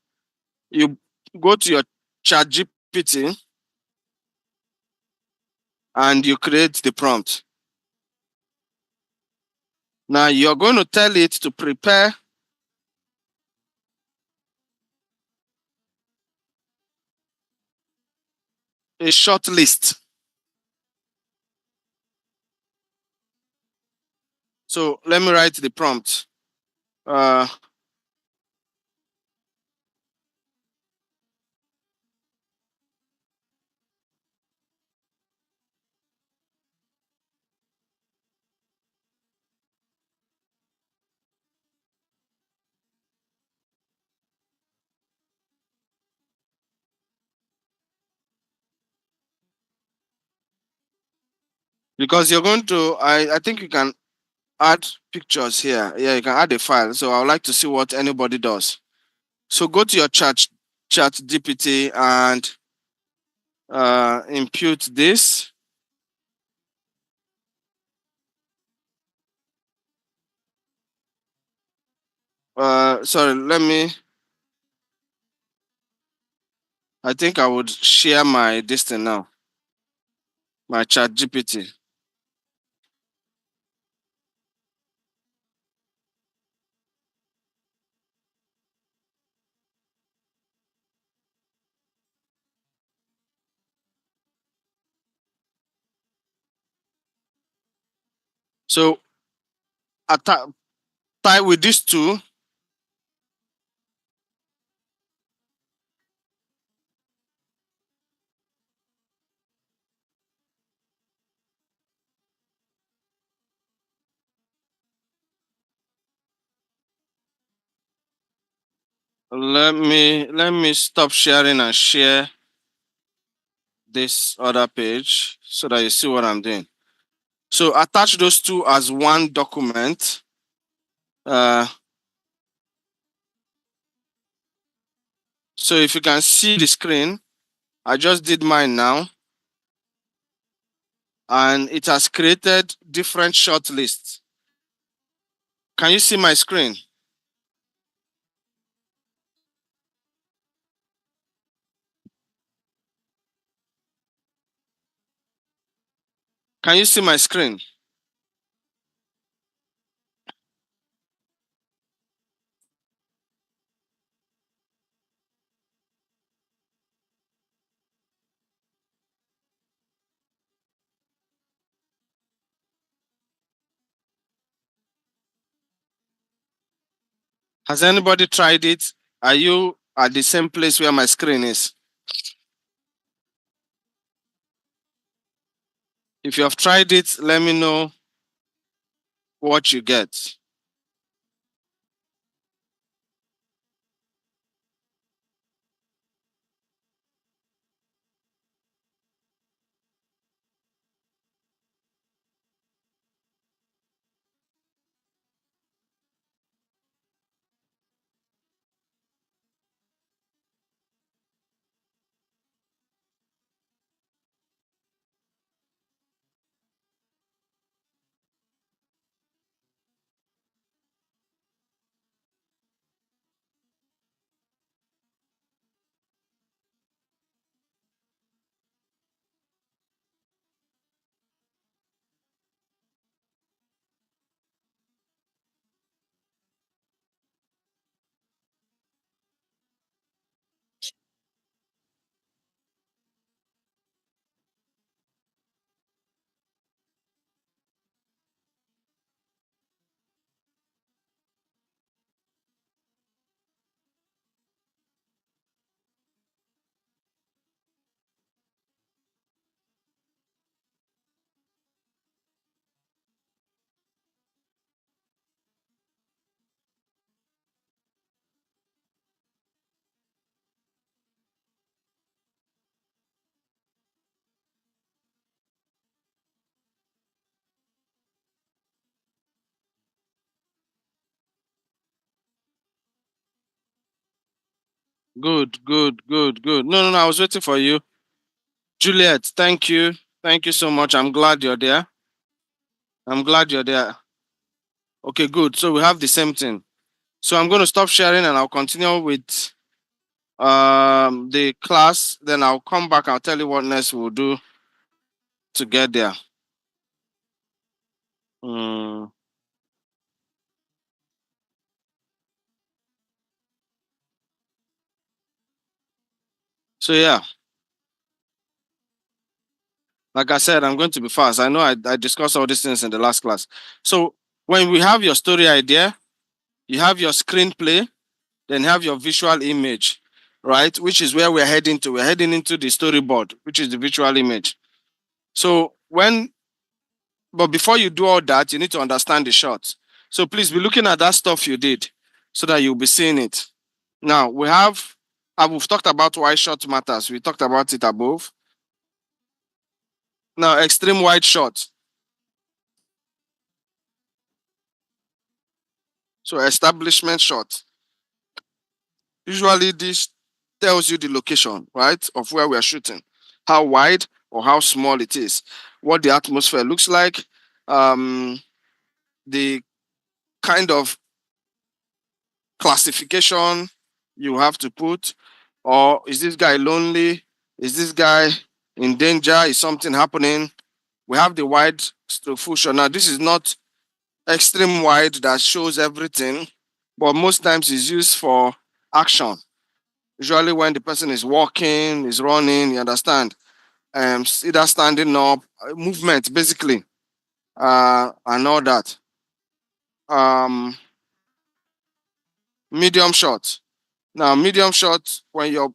you go to your chat GPT and you create the prompt. Now you're going to tell it to prepare a short list. So let me write the prompt. Uh, because you're going to, I think you can add pictures here. Yeah, you can add a file. So I would like to see what anybody does. So go to your chat GPT and impute this. Sorry, I think I would share my this thing now, my chat GPT. So tie with these two. Let me stop sharing and share this other page so that you see what I'm doing. So attach those two as one document. So if you can see the screen, I just did mine now, and it has created different short lists. Can you see my screen? Can you see my screen? Has anybody tried it? Are you at the same place where my screen is? If you have tried it, let me know what you get. Good, good, good, good. No, no, no, I was waiting for you. Juliet, thank you. Thank you so much. I'm glad you're there. I'm glad you're there. Okay, good. So we have the same thing. So I'm going to stop sharing and I'll continue with the class. Then I'll come back. I'll tell you what next we'll do to get there. Mm. So yeah, like I said, I'm going to be fast. I know I discussed all these things in the last class. So when we have your story idea, you have your screenplay, then have your visual image, right? Which is where we're heading to. We're heading into the storyboard, which is the visual image. So but before you do all that, you need to understand the shot. So please be looking at that stuff you did so that you'll be seeing it. Now we've talked about why shot matters. We talked about it above. Now, extreme wide shot. So establishment shot. Usually this tells you the location, right, of where we are shooting, how wide or how small it is, what the atmosphere looks like, the kind of classification you have to put, or is this guy lonely? Is this guy in danger? Is something happening? We have the wide to full shot. Now, this is not extreme wide that shows everything, but most times it's used for action. Usually when the person is walking, is running, you understand, either standing up, movement basically, and all that. Um, Medium shot. Now, medium shot, when you're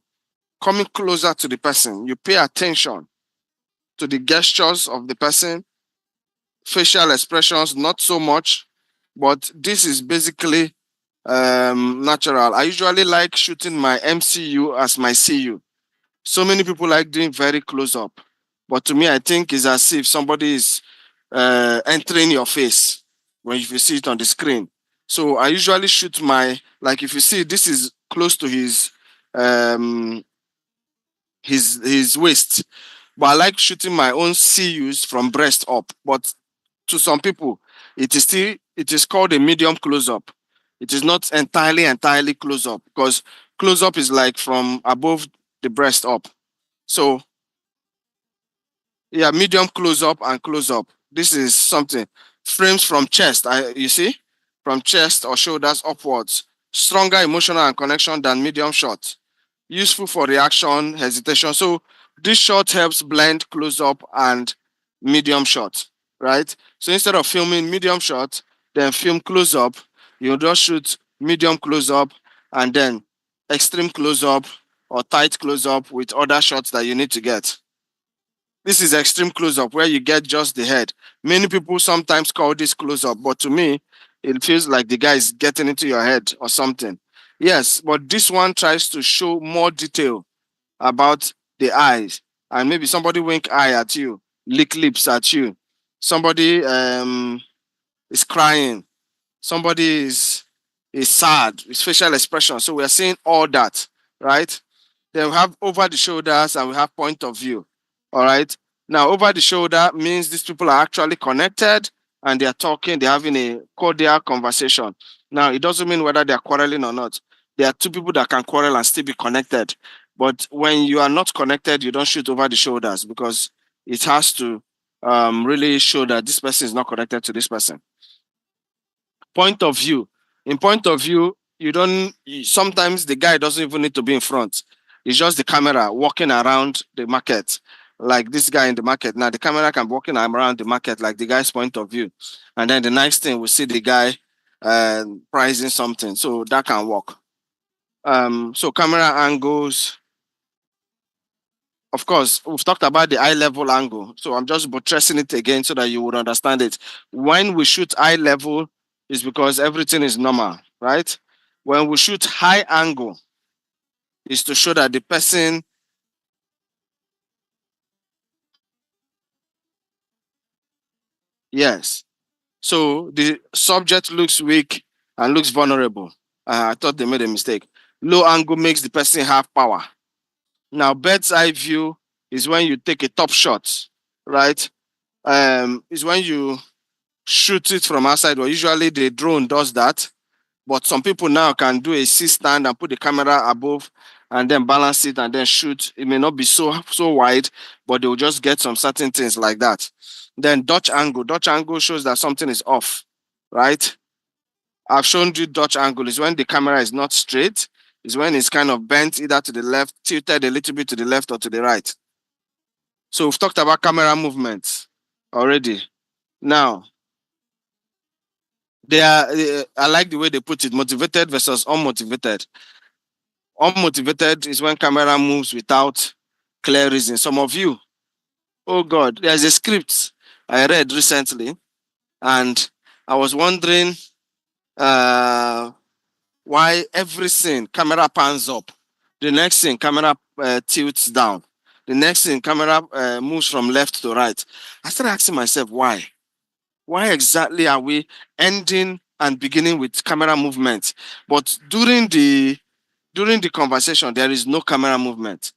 coming closer to the person, you pay attention to the gestures of the person, facial expressions, not so much, but this is basically natural. I usually like shooting my MCU as my CU. So many people like doing very close up, but to me, I think it's as if somebody is entering your face when you see it on the screen. So I usually shoot like if you see this is close to um, his waist, but I like shooting my own CUs from breast up. But to some people, it is called a medium close up. It is not entirely close up because close up is like from above the breast up. So yeah, medium close up and close up. This is something. Frames from chest, you see, from chest or shoulders upwards. Stronger emotional and connection than medium shot. Useful for reaction, hesitation. So this shot helps blend close up and medium shot, right? So instead of filming medium shot, then film close up, you just shoot medium close up and then extreme close up or tight close up with other shots that you need to get. This is extreme close-up where you get just the head. Many people sometimes call this close-up, but to me, it feels like the guy is getting into your head or something. Yes, but this one tries to show more detail about the eyes, and maybe somebody wink eye at you, lick lips at you, somebody is crying, somebody is sad, his facial expression. So we are seeing all that, right? Then we have over the shoulders and we have point of view. All right. Now, over the shoulder means these people are actually connected and they are talking, they're having a cordial conversation. Now, it doesn't mean whether they are quarreling or not. There are two people that can quarrel and still be connected. But when you are not connected, you don't shoot over the shoulders because it has to really show that this person is not connected to this person. Point of view. In point of view, sometimes the guy doesn't even need to be in front. It's just the camera walking around the market, like this guy in the market. Now the camera can be walking around the market like the guy's point of view. And then the next thing we see the guy pricing something. So that can work. So camera angles, of course, we've talked about the eye level angle. So I'm just buttressing it again so that you would understand it. When we shoot eye level, it's because everything is normal, right? When we shoot high angle, is to show that the person, yes. So the subject looks weak and looks vulnerable. I thought they made a mistake. Low angle makes the person have power. Now, bird's eye view is when you take a top shot, right? Is when you shoot it from outside. Well, usually the drone does that, but some people now can do a C-stand and put the camera above and then balance it and then shoot. It may not be so wide, but they'll just get some certain things like that. Then Dutch angle. Dutch angle shows that something is off, right? I've shown you Dutch angle is when the camera is not straight, is when it's kind of bent either to the left, tilted a little bit to the left or to the right. So we've talked about camera movements already. Now, I like the way they put it, motivated versus unmotivated. Unmotivated is when camera moves without clear reason. Some of you, oh God, there's a script I read recently, and I was wondering uh, why every scene camera pans up, the next scene camera tilts down, the next scene camera moves from left to right. I started asking myself why. Why exactly are we ending and beginning with camera movement, but during the conversation there is no camera movement?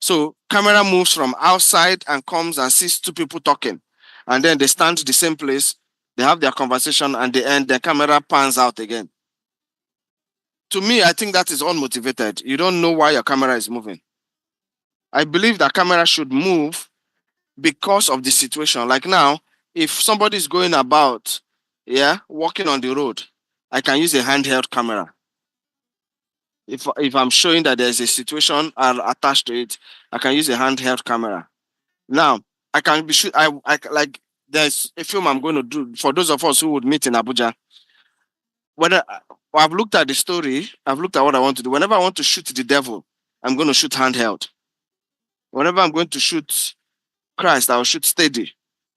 So camera moves from outside and comes and sees two people talking, and then they stand the same place, they have their conversation, and they end. The camera pans out again. To me, I think that is unmotivated. You don't know why your camera is moving. I believe that camera should move because of the situation. Like now, if somebody is going about, yeah, walking on the road, I can use a handheld camera. If I'm showing that there's a situation attached to it, I can use a handheld camera. Now, I can be shoot. I like there's a film I'm going to do for those of us who would meet in Abuja. Whether I've looked at the story, I've looked at what I want to do. Whenever I want to shoot the devil, I'm going to shoot handheld. Whenever I'm going to shoot Christ, I'll shoot steady.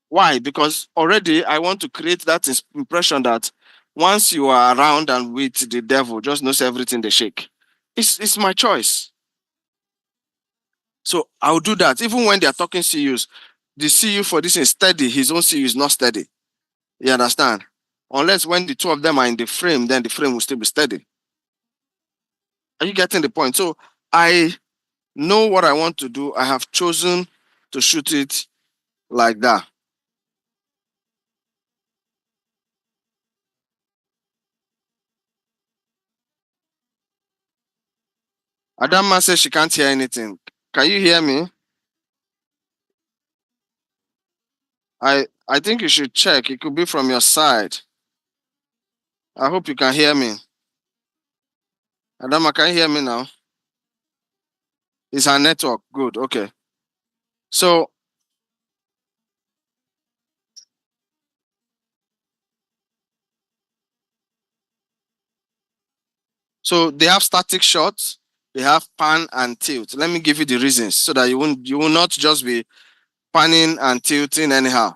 Why? Because already I want to create that impression that once you are around and with the devil, just knows everything they shake. It's my choice. So I'll do that. Even when they are talking CUs, the CU for this is steady, his own CU is not steady. You understand? Unless when the two of them are in the frame, then the frame will still be steady. Are you getting the point? So I know what I want to do. I have chosen to shoot it like that. Adama says she can't hear anything. Can you hear me? I think you should check. It could be from your side. I hope you can hear me. Adama, can you hear me now? It's her network. Good. Okay. So they have static shots, they have pan and tilt. Let me give you the reasons so that you will not just be panning and tilting anyhow.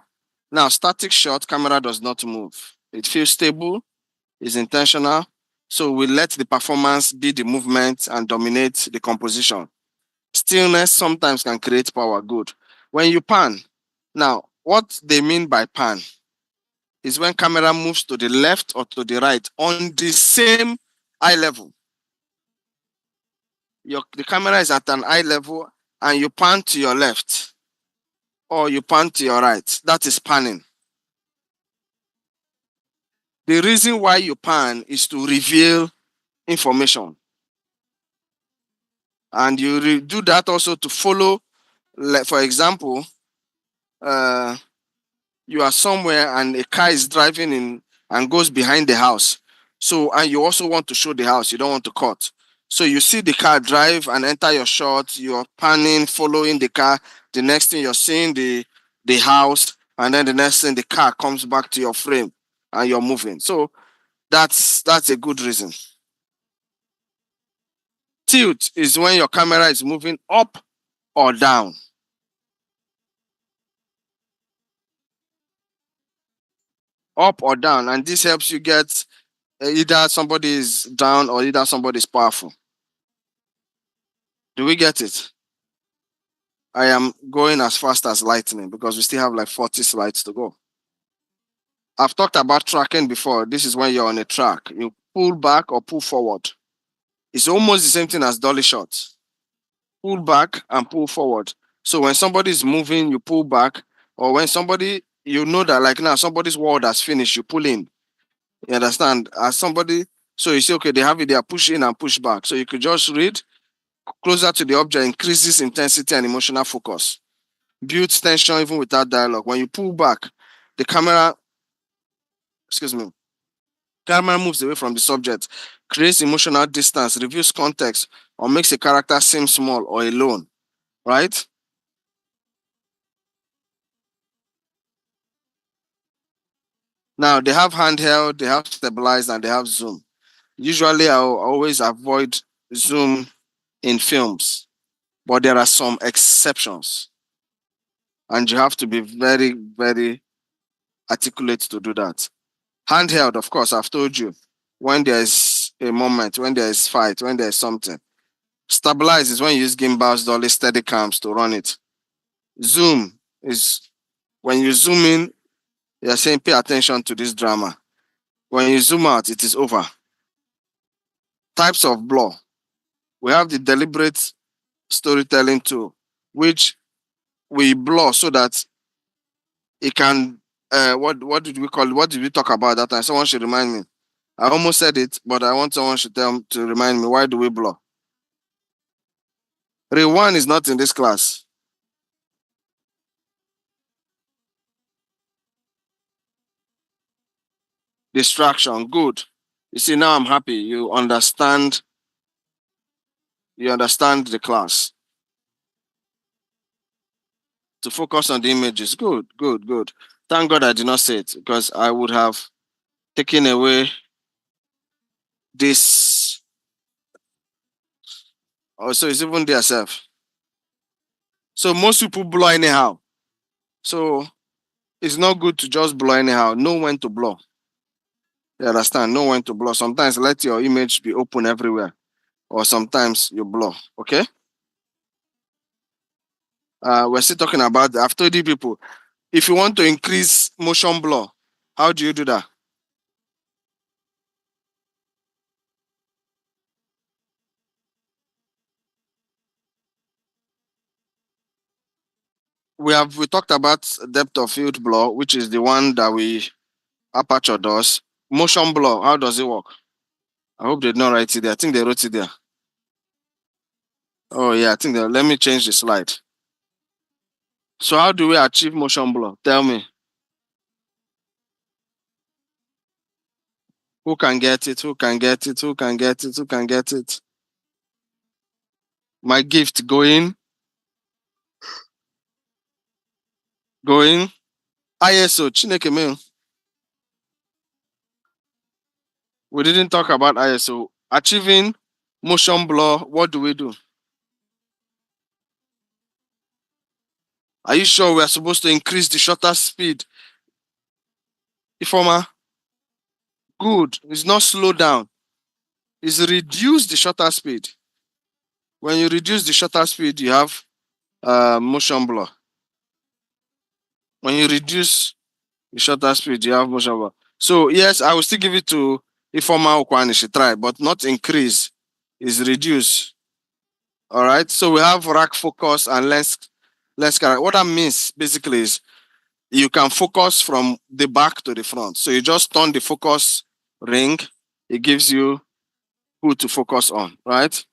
Now, static shot, camera does not move. It feels stable, is intentional. So we let the performance be the movement and dominate the composition. Stillness sometimes can create power. Good. When you pan, now what they mean by pan is when camera moves to the left or to the right on the same eye level. The camera is at an eye level and you pan to your left or you pan to your right. That is panning. The reason why you pan is to reveal information. And you do that also to follow, like for example, you are somewhere and a car is driving in and goes behind the house. So, and you also want to show the house, you don't want to cut. So you see the car drive and enter your shot, you're panning, following the car. The next thing you're seeing the house, and then the next thing the car comes back to your frame and you're moving. So that's a good reason. Tilt is when your camera is moving up or down. Up or down, and this helps you get either somebody is down or either somebody is powerful. Do we get it? I am going as fast as lightning because we still have like 40 slides to go. I've talked about tracking before. This is when you're on a track. You pull back or pull forward. It's almost the same thing as dolly shots. Pull back and pull forward. So when somebody is moving, you pull back, or when somebody, you know that like now somebody's word has finished, you pull in. You understand? As somebody, so you say, okay, they have it, they are push in and push back. So you could just read closer to the object, increases intensity and emotional focus. Builds tension even without dialogue. When you pull back, the camera, camera moves away from the subject, creates emotional distance, reveals context, or makes a character seem small or alone, right? Now they have handheld, they have stabilized, and they have zoom. Usually I'll always avoid zoom in films, but there are some exceptions. And you have to be very, very articulate to do that. Handheld, of course, I've told you, when there's a moment, when there's fight, when there's something. Stabilize is when you use gimbals, dolly, steady cams to run it. Zoom is when you zoom in, you're saying pay attention to this drama. When you zoom out, it is over. Types of blur. We have the deliberate storytelling tool, which we blur so that it can, what did we call it? What did we talk about that time? Someone should remind me. I almost said it, but I want someone to remind me, why do we blur? Rewind is not in this class. Distraction, good. You see, now I'm happy. You understand the class. To focus on the images, good, good, good. Thank God I did not say it because I would have taken away this. Oh, so it's even there self. So most people blow anyhow. So it's not good to just blow anyhow. Know when to blow. You understand? Know when to blow. Sometimes let your image be open everywhere, or sometimes you blow. Okay. We're still talking about. I've told you people, if you want to increase motion blur, how do you do that? We talked about depth of field blur, which is the one that we aperture does. Motion blur, how does it work? I hope they did not write it there. I think they wrote it there. Oh yeah, I think let me change the slide. So how do we achieve motion blur? Tell me. Who can get it? Who can get it? Who can get it? Who can get it? My gift going. ISO, Chineke me. We didn't talk about ISO. Achieving motion blur, what do we do? Are you sure we are supposed to increase the shutter speed? Ifoma, good. It's not slow down. It's reduce the shutter speed. When you reduce the shutter speed, you have motion blur. When you reduce the shutter speed, you have motion blur. So yes, I will still give it to Ifoma Okwanishi try, but not increase. Is reduce. All right. So we have rack focus and lens character. What that means basically is you can focus from the back to the front. So you just turn the focus ring. It gives you who to focus on, right?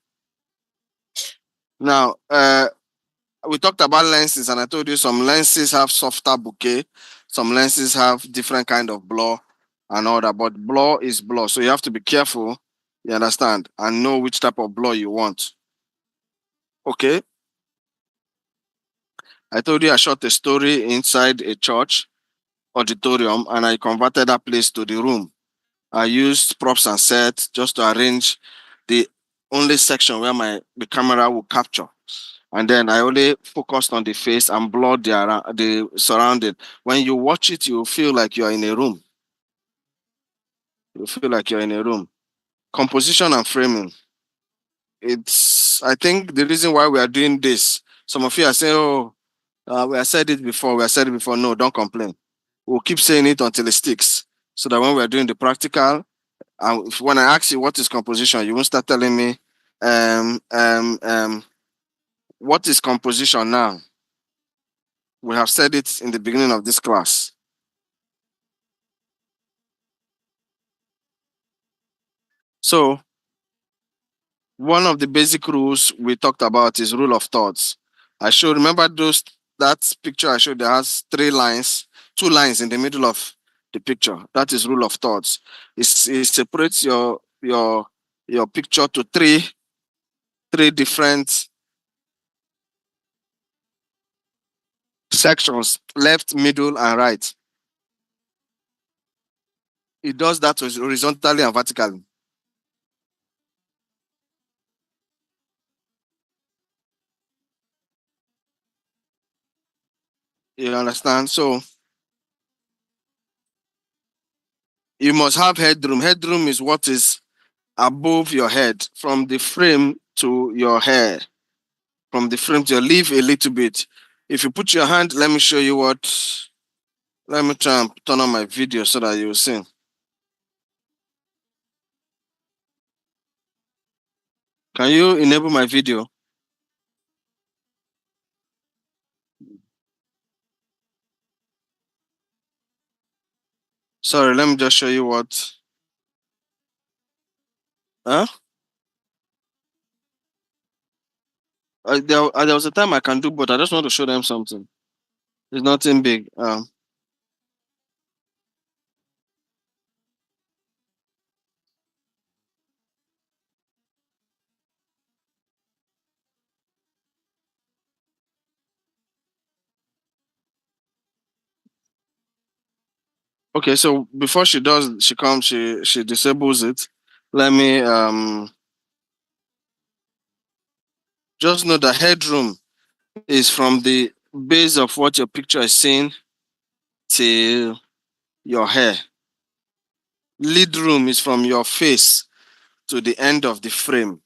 Now, we talked about lenses, and I told you some lenses have softer bokeh, some lenses have different kind of blur and all that. But blur is blur, so you have to be careful. You understand, and know which type of blur you want. Okay. I told you I shot a story inside a church auditorium, and I converted that place to the room. I used props and sets just to arrange the only section where the camera will capture. And then I only focused on the face and blurred the surrounding. When you watch it, you feel like you're in a room. You feel like you're in a room. Composition and framing. I think the reason why we are doing this, some of you are saying, oh, we have said it before, we have said it before. No, don't complain. We'll keep saying it until it sticks. So that when we're doing the practical, when I ask you what is composition, you won't start telling me, um, um, um, what is composition now? We have said it in the beginning of this class. So one of the basic rules we talked about is rule of thirds. Remember that picture I showed that has 2 lines in the middle of the picture. That is rule of thirds. It separates your picture to three different sections, left, middle, and right. It does that horizontally and vertically. You understand? So you must have headroom. Headroom is what is above your head, from the frame to your hair. From the frame to your, leave a little bit. If you put your hand, let me show you what. Let me try and turn on my video so that you will see. Can you enable my video? Sorry, let me just show you what. Huh? There was a time I can do, but I just want to show them something. It's nothing big. Okay, so before she comes, she disables it. Let me just know the headroom is from the base of what your picture is seeing till your hair. Lead room is from your face to the end of the frame.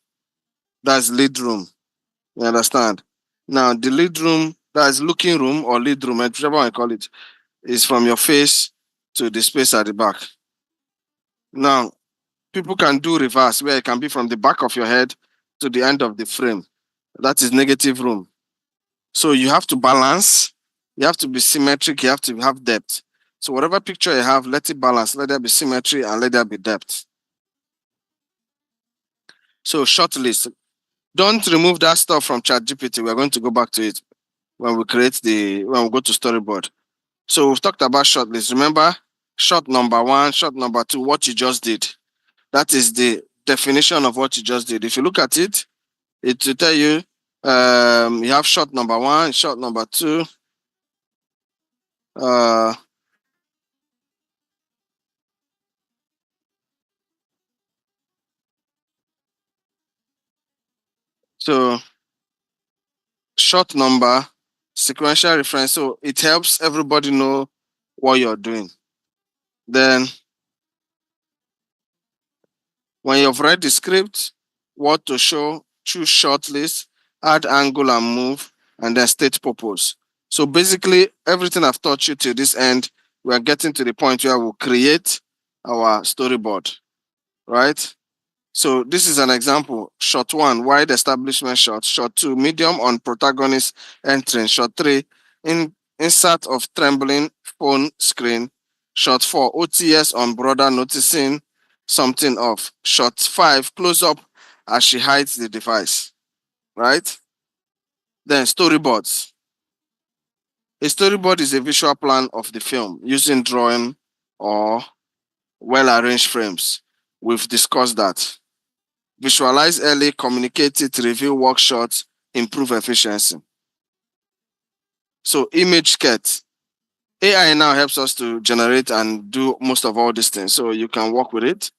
That's lead room. You understand? Now, the lead room, that's looking room or lead room, whichever I call it, is from your face to the space at the back. Now, people can do reverse, where it can be from the back of your head to the end of the frame. That is negative room. So you have to balance, you have to be symmetric, you have to have depth. So whatever picture you have, let it balance, let there be symmetry and let there be depth. So short list. Don't remove that stuff from ChatGPT. We're going to go back to it when we go to storyboard. So we've talked about short list. Remember, shot number 1, shot number 2, what you just did. That is the definition of what you just did. If you look at it, it will tell you you have shot number 1, shot number 2. So shot number sequential reference. So it helps everybody know what you're doing. Then when you've read the script, what to show, choose shortlist, add angle and move, and then state purpose. So basically, everything I've taught you to this end, we are getting to the point where we'll create our storyboard, right? So this is an example. Shot 1, wide establishment shot. Shot 2, medium on protagonist entering. Shot 3, insert of trembling phone screen. Shot 4, OTS on brother noticing something off. Shot 5, close up as she hides the device, right? Then storyboards. A storyboard is a visual plan of the film using drawing or well-arranged frames. We've discussed that. Visualize early, communicate it, review workshops, improve efficiency. So image sketch. AI now helps us to generate and do most of all these things. So you can work with it.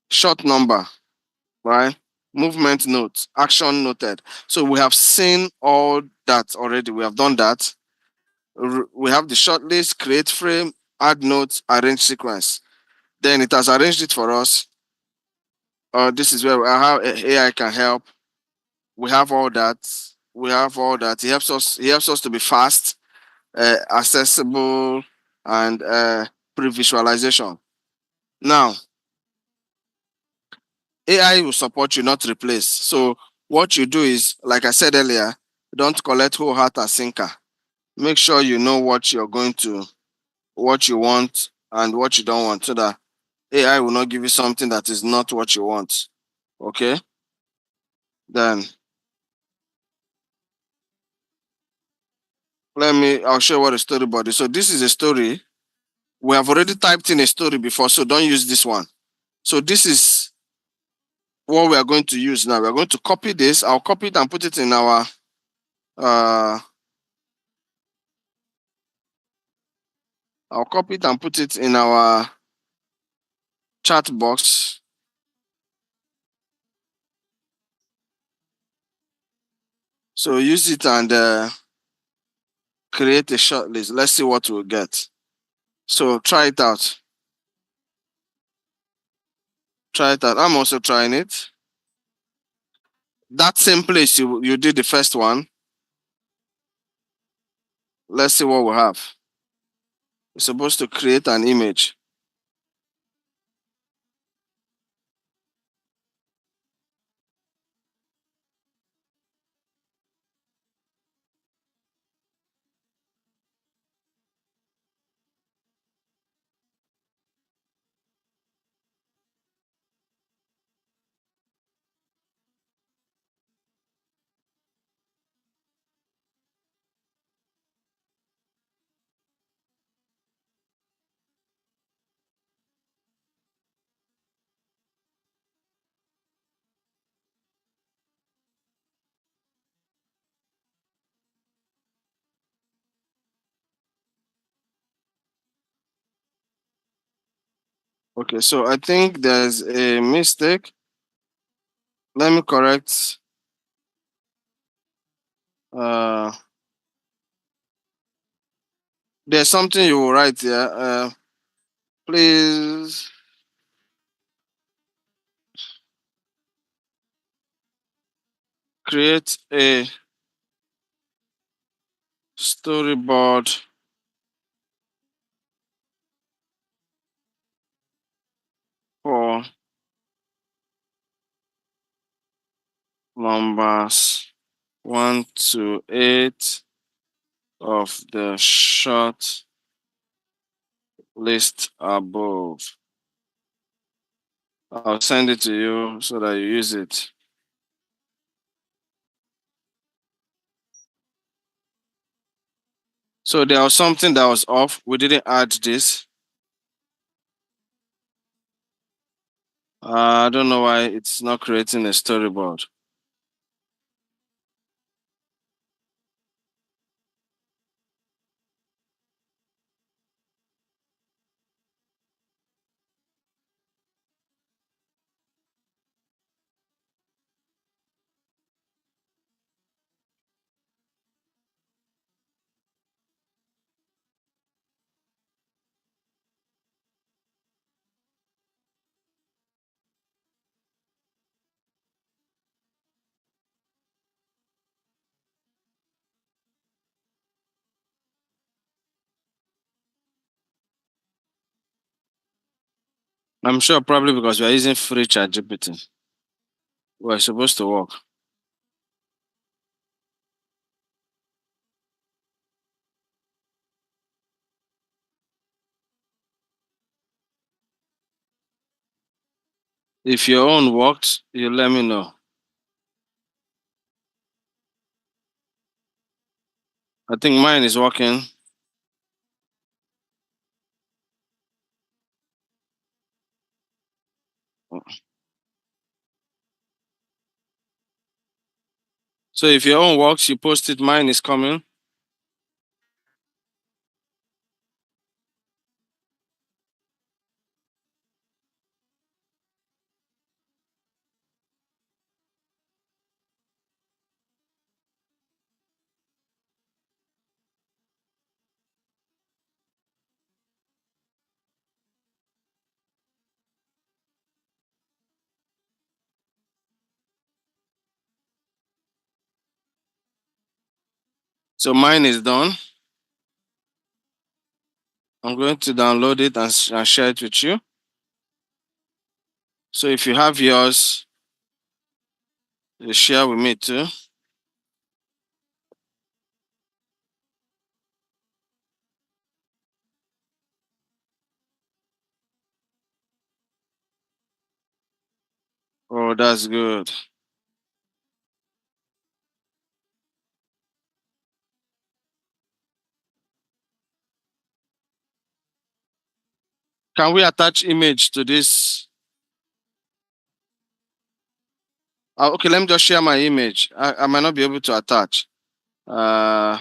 Short number, right? Movement notes, action noted. So we have seen all that already. We have done that. We have the short list, create frame, add notes, arrange sequence. Then it has arranged it for us. This is where how AI can help. We have all that. We have all that. He helps us. He helps us to be fast, accessible, and pre-visualization. Now, AI will support you, not replace. So what you do is, like I said earlier, don't collect whole heart as sinker. Make sure you know what you're going to, what you want, and what you don't want, so that AI will not give you something that is not what you want. Okay? Then I'll show you what a storyboard is. So this is a story. We have already typed in a story before, so don't use this one. So this is what we are going to use now. We're going to copy this. I'll copy it and put it in our I'll copy it and put it in our chat box. So use it and create a short list. Let's see what we'll get. So try it out. Try it out. I'm also trying it. That same place you did the first one. Let's see what we have. We're supposed to create an image. Okay, so I think there's a mistake. Let me correct. Uh, there's something you will write here. Please create a storyboard for numbers 1 to 8 of the short list above. I'll send it to you so that you use it. So there was something that was off. We didn't add this. I don't know why it's not creating a storyboard. I'm sure probably because we are using free ChatGPT. We're supposed to work. If your own worked, you let me know. I think mine is working. So if your own works, you post it, mine is coming. So mine is done. I'm going to download it and share it with you. So if you have yours, you share with me too. Oh, that's good. Can we attach image to this? Okay, let me just share my image. I might not be able to attach. Uh,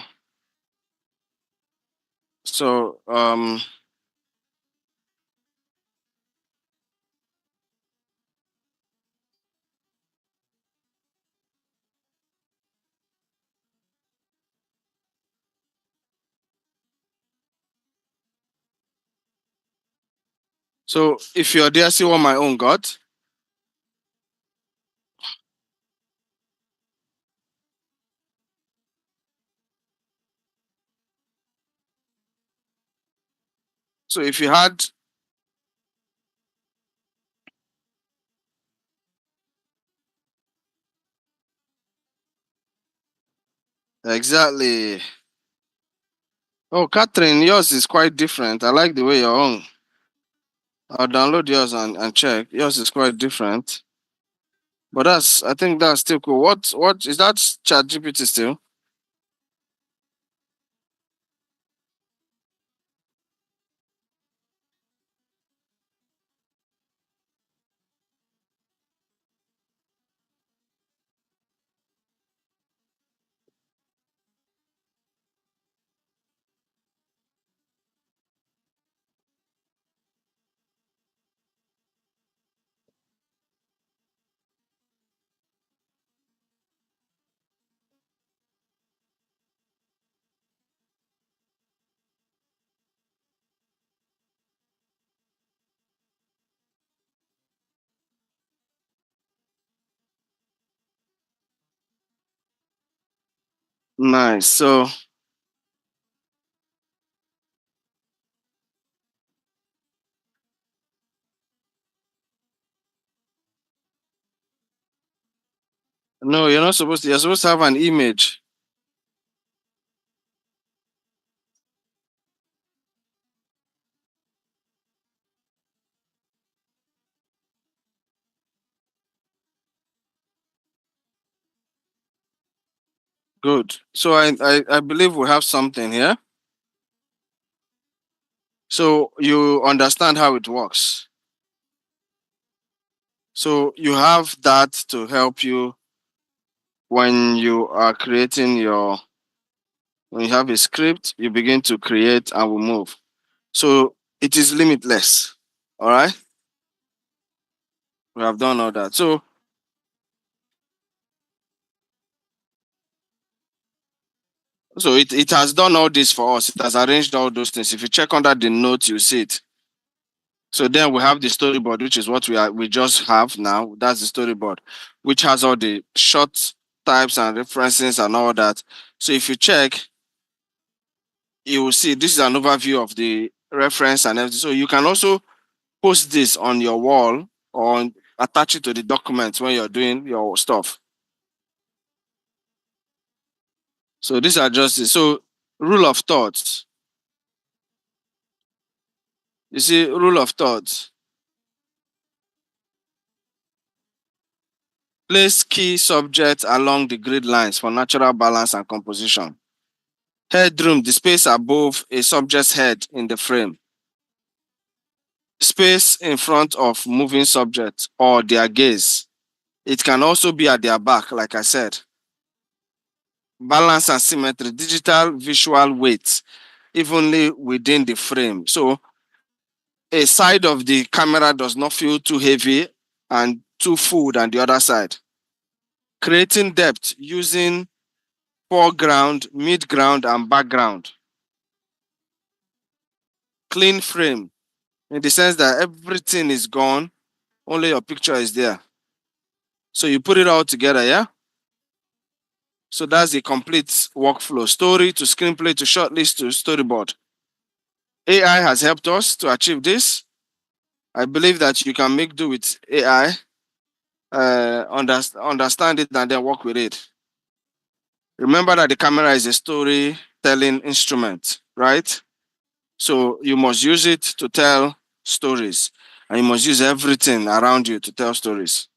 so so if you're there, see what my own got. So if you had exactly. Oh, Catherine, yours is quite different. I like the way your own. I'll download yours and check. Yours is quite different. But I think that's still cool. What is that ChatGPT still? Nice. So no, you're not supposed to. You're supposed to have an image. Good. So I believe we have something here. So you understand how it works. So you have that to help you when you are creating your when you have a script, you begin to create and we move. So it is limitless. All right. We have done all that. So it has done all this for us. It has arranged all those things. If you check under the notes, you see it. So then we have the storyboard, which is what we just have now. That's the storyboard, which has all the short types and references and all that. So if you check, you will see this is an overview of the reference and everything. So you can also post this on your wall or attach it to the documents when you're doing your stuff. So these are just it. So rule of thoughts. You see, rule of thoughts. Place key subjects along the grid lines for natural balance and composition. Headroom, the space above a subject's head in the frame. Space in front of moving subjects or their gaze. It can also be at their back, like I said. Balance and symmetry, digital visual weight, evenly within the frame. So a side of the camera does not feel too heavy and too full than the other side. Creating depth using foreground, midground, and background. Clean frame, in the sense that everything is gone, only your picture is there. So you put it all together, yeah? So that's the complete workflow. Story to screenplay to shortlist to storyboard. AI has helped us to achieve this. I believe that you can make do with AI, understand it, and then work with it. Remember that the camera is a storytelling instrument, right? So you must use it to tell stories, and you must use everything around you to tell stories.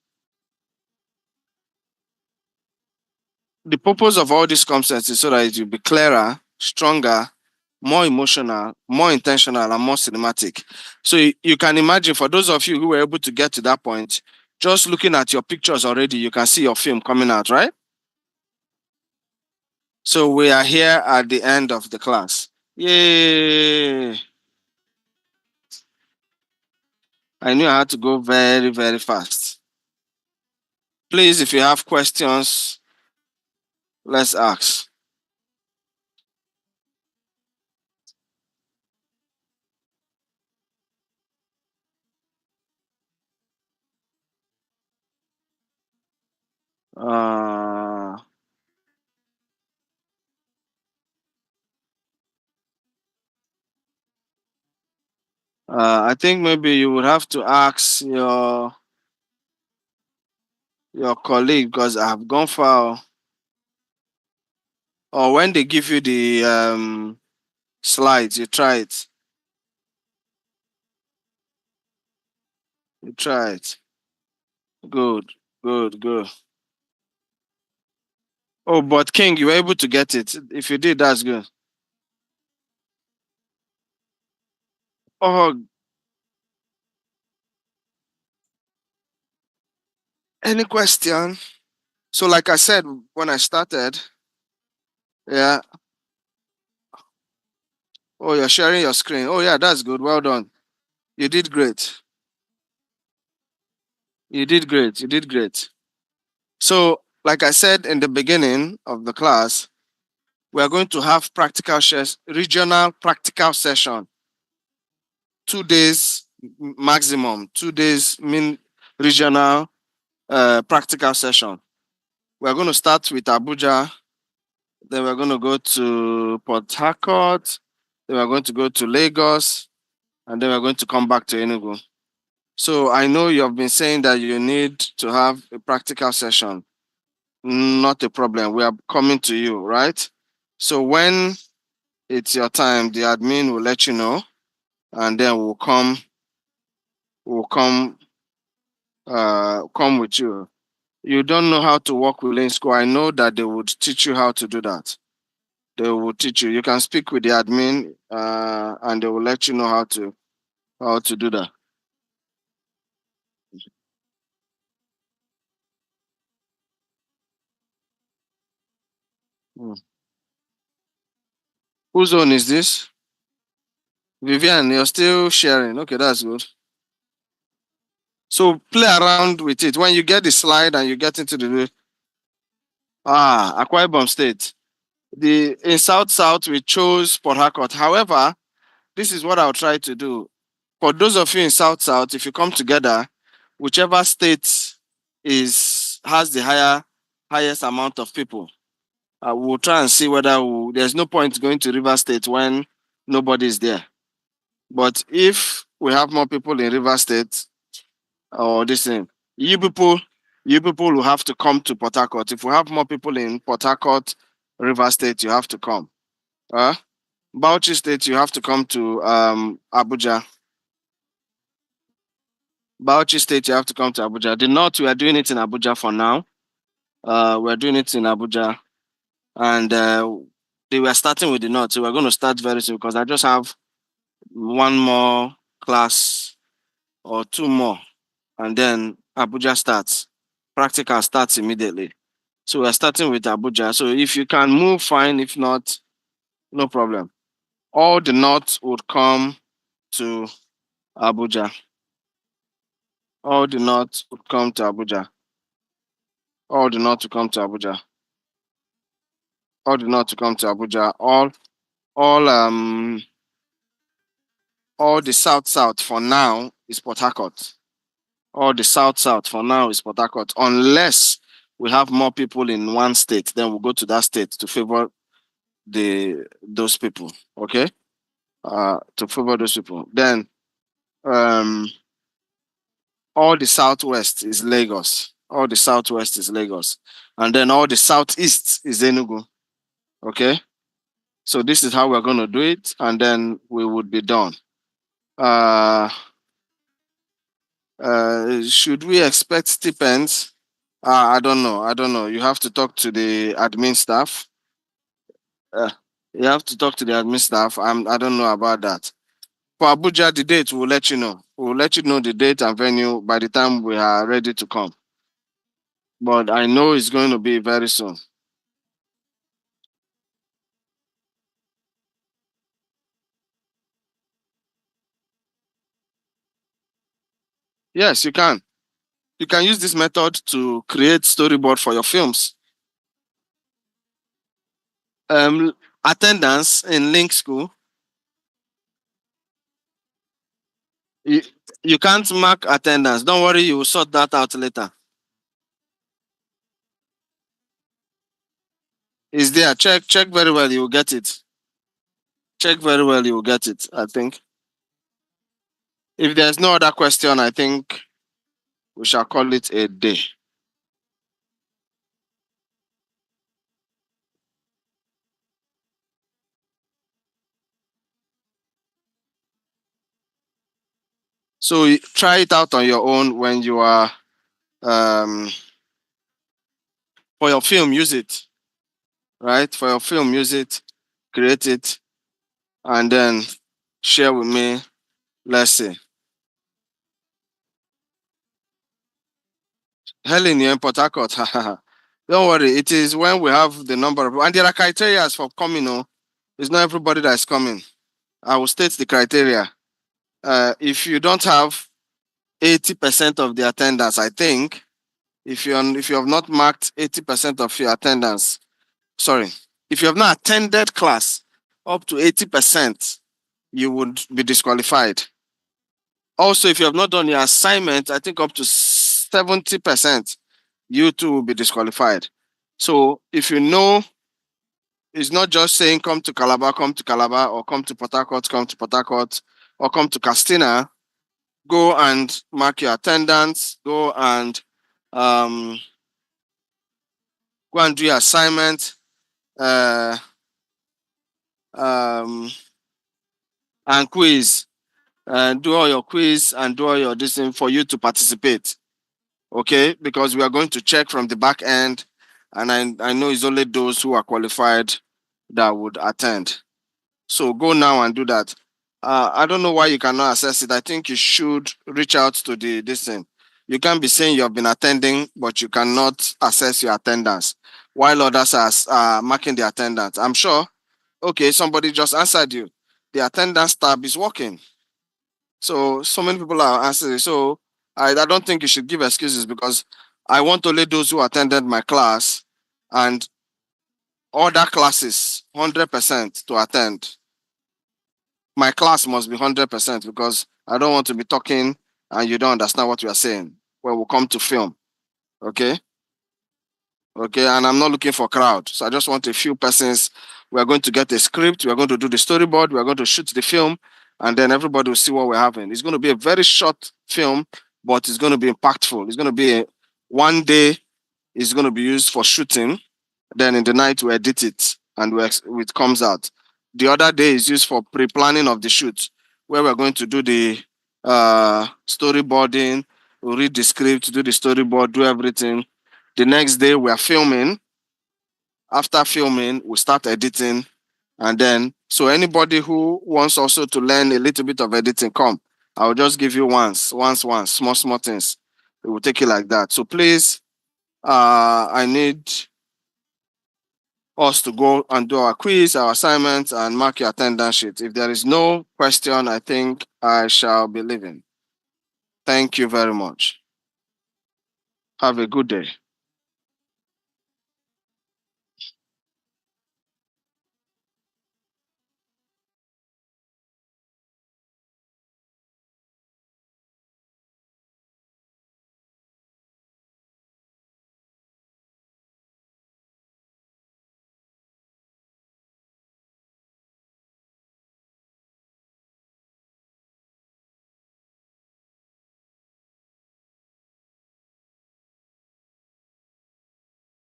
The purpose of all these concepts is so that it will be clearer, stronger, more emotional, more intentional, and more cinematic. So you can imagine, for those of you who were able to get to that point, just looking at your pictures already, you can see your film coming out, right? So we are here at the end of the class. Yay! I knew I had to go very, very fast. Please, if you have questions, let's ask. I think maybe you would have to ask your colleague, because I have gone far. Or when they give you the slides, you try it. You try it. Good, good, good. Oh, but King, you were able to get it. If you did, that's good. Oh, any question? So, like I said when I started, yeah. Oh, you're sharing your screen. Oh, yeah, that's good. Well done. You did great. You did great. You did great. So, like I said in the beginning of the class, we are going to have practical regional practical session. 2 days maximum, 2 days regional practical session. We're going to start with Abuja, then we're going to go to Port Harcourt, then we're going to go to Lagos, and then we're going to come back to Enugu. So I know you have been saying that you need to have a practical session. Not a problem. We are coming to you, right? So when it's your time, the admin will let you know, and then we'll come with you. You don't know how to work with Lane School. I know that they would teach you how to do that. They will teach you. You can speak with the admin, and they will let you know how to do that. Hmm. Whose zone is this? Vivian, you're still sharing. Okay, that's good. So play around with it. When you get the slide and you get into the Akwa Ibom State. In South we chose Port Harcourt. However, this is what I'll try to do. For those of you in South, if you come together, whichever state has the highest amount of people, we'll try and see whether there's no point going to River State when nobody is there. But if we have more people in River State or this thing. You people, you people will have to come to Port Harcourt. If we have more people in Port Harcourt, River State, you have to come. Bauchi State, you have to come to Abuja. Bauchi State, you have to come to Abuja. The North, we are doing it in Abuja for now. We're doing it in Abuja. And they were starting with the North. So we're going to start very soon because I just have one more class or two more. And then Abuja starts. Practical starts immediately. So we're starting with Abuja. So if you can move, fine. If not, no problem. All the North would come to Abuja. All the North would come to Abuja. All the North to come to Abuja. All the North to come to Abuja. All all the South for now is Port Harcourt. All the South for now is Port Harcourt. Unless we have more people in one state, then we'll go to that state to favor those people. Okay? To favor those people. Then all the Southwest is Lagos. All the Southwest is Lagos. And then all the Southeast is Enugu. Okay? So this is how we're going to do it, and then we would be done. Should we expect stipends? I don't know. I don't know. You have to talk to the admin staff. You have to talk to the admin staff. I don't know about that. For Abuja, the date we'll let you know. We'll let you know the date and venue by the time we are ready to come. But I know it's going to be very soon. Yes, you can. You can use this method to create storyboard for your films. Attendance in Link School. You can't mark attendance. Don't worry, you will sort that out later. It's there. Check very well, you will get it. Check very well, you will get it, I think. If there's no other question, I think we shall call it a day. So try it out on your own when you are for your film, use it. Right? For your film, use it, create it, and then share with me. Let's see. Helen, you're in Port Harcourt. Don't worry, it is when we have the number of, and there are criteria for coming. No, it's not everybody that is coming. I will state the criteria. If you don't have 80% of the attendance, I think, if you have not marked 80% of your attendance, sorry, if you have not attended class up to 80%, you would be disqualified. Also, if you have not done your assignment, I think up to 70%, you too will be disqualified. So if you know, it's not just saying come to Calabar, or come to Port Harcourt, or come to Castina. Go and mark your attendance. Go and do your assignment. And quiz. Do all your quiz and do all your this thing for you to participate. Okay, because we are going to check from the back end, and I know it's only those who are qualified that would attend. So go now and do that. I don't know why you cannot access it. I think you should reach out to this thing. You can't be saying you have been attending, but you cannot access your attendance while others are marking the attendance. I'm sure, okay, somebody just answered you. The attendance tab is working. So many people are answering. So I don't think you should give excuses, because I want only those who attended my class and other classes 100% to attend. My class must be 100%, because I don't want to be talking and you don't understand what you are saying when we come to film. Okay? Okay, and I'm not looking for crowd. So I just want a few persons. We're going to get a script. We're going to do the storyboard. We're going to shoot the film. and then everybody will see what we're having. It's going to be a very short film, but it's going to be impactful. It's going to be one day is going to be used for shooting. Then in the night we edit it and it comes out. The other day is used for pre-planning of the shoot, where we're going to do the storyboarding, we'll read the script, do the storyboard, do everything. The next day we are filming. After filming, we start editing. And then, so anybody who wants also to learn a little bit of editing, come. I'll just give you once, small things. We will take it like that. So please, I need us to go and do our quiz, our assignments, and mark your attendance sheet. If there is no question, I think I shall be leaving. Thank you very much. Have a good day.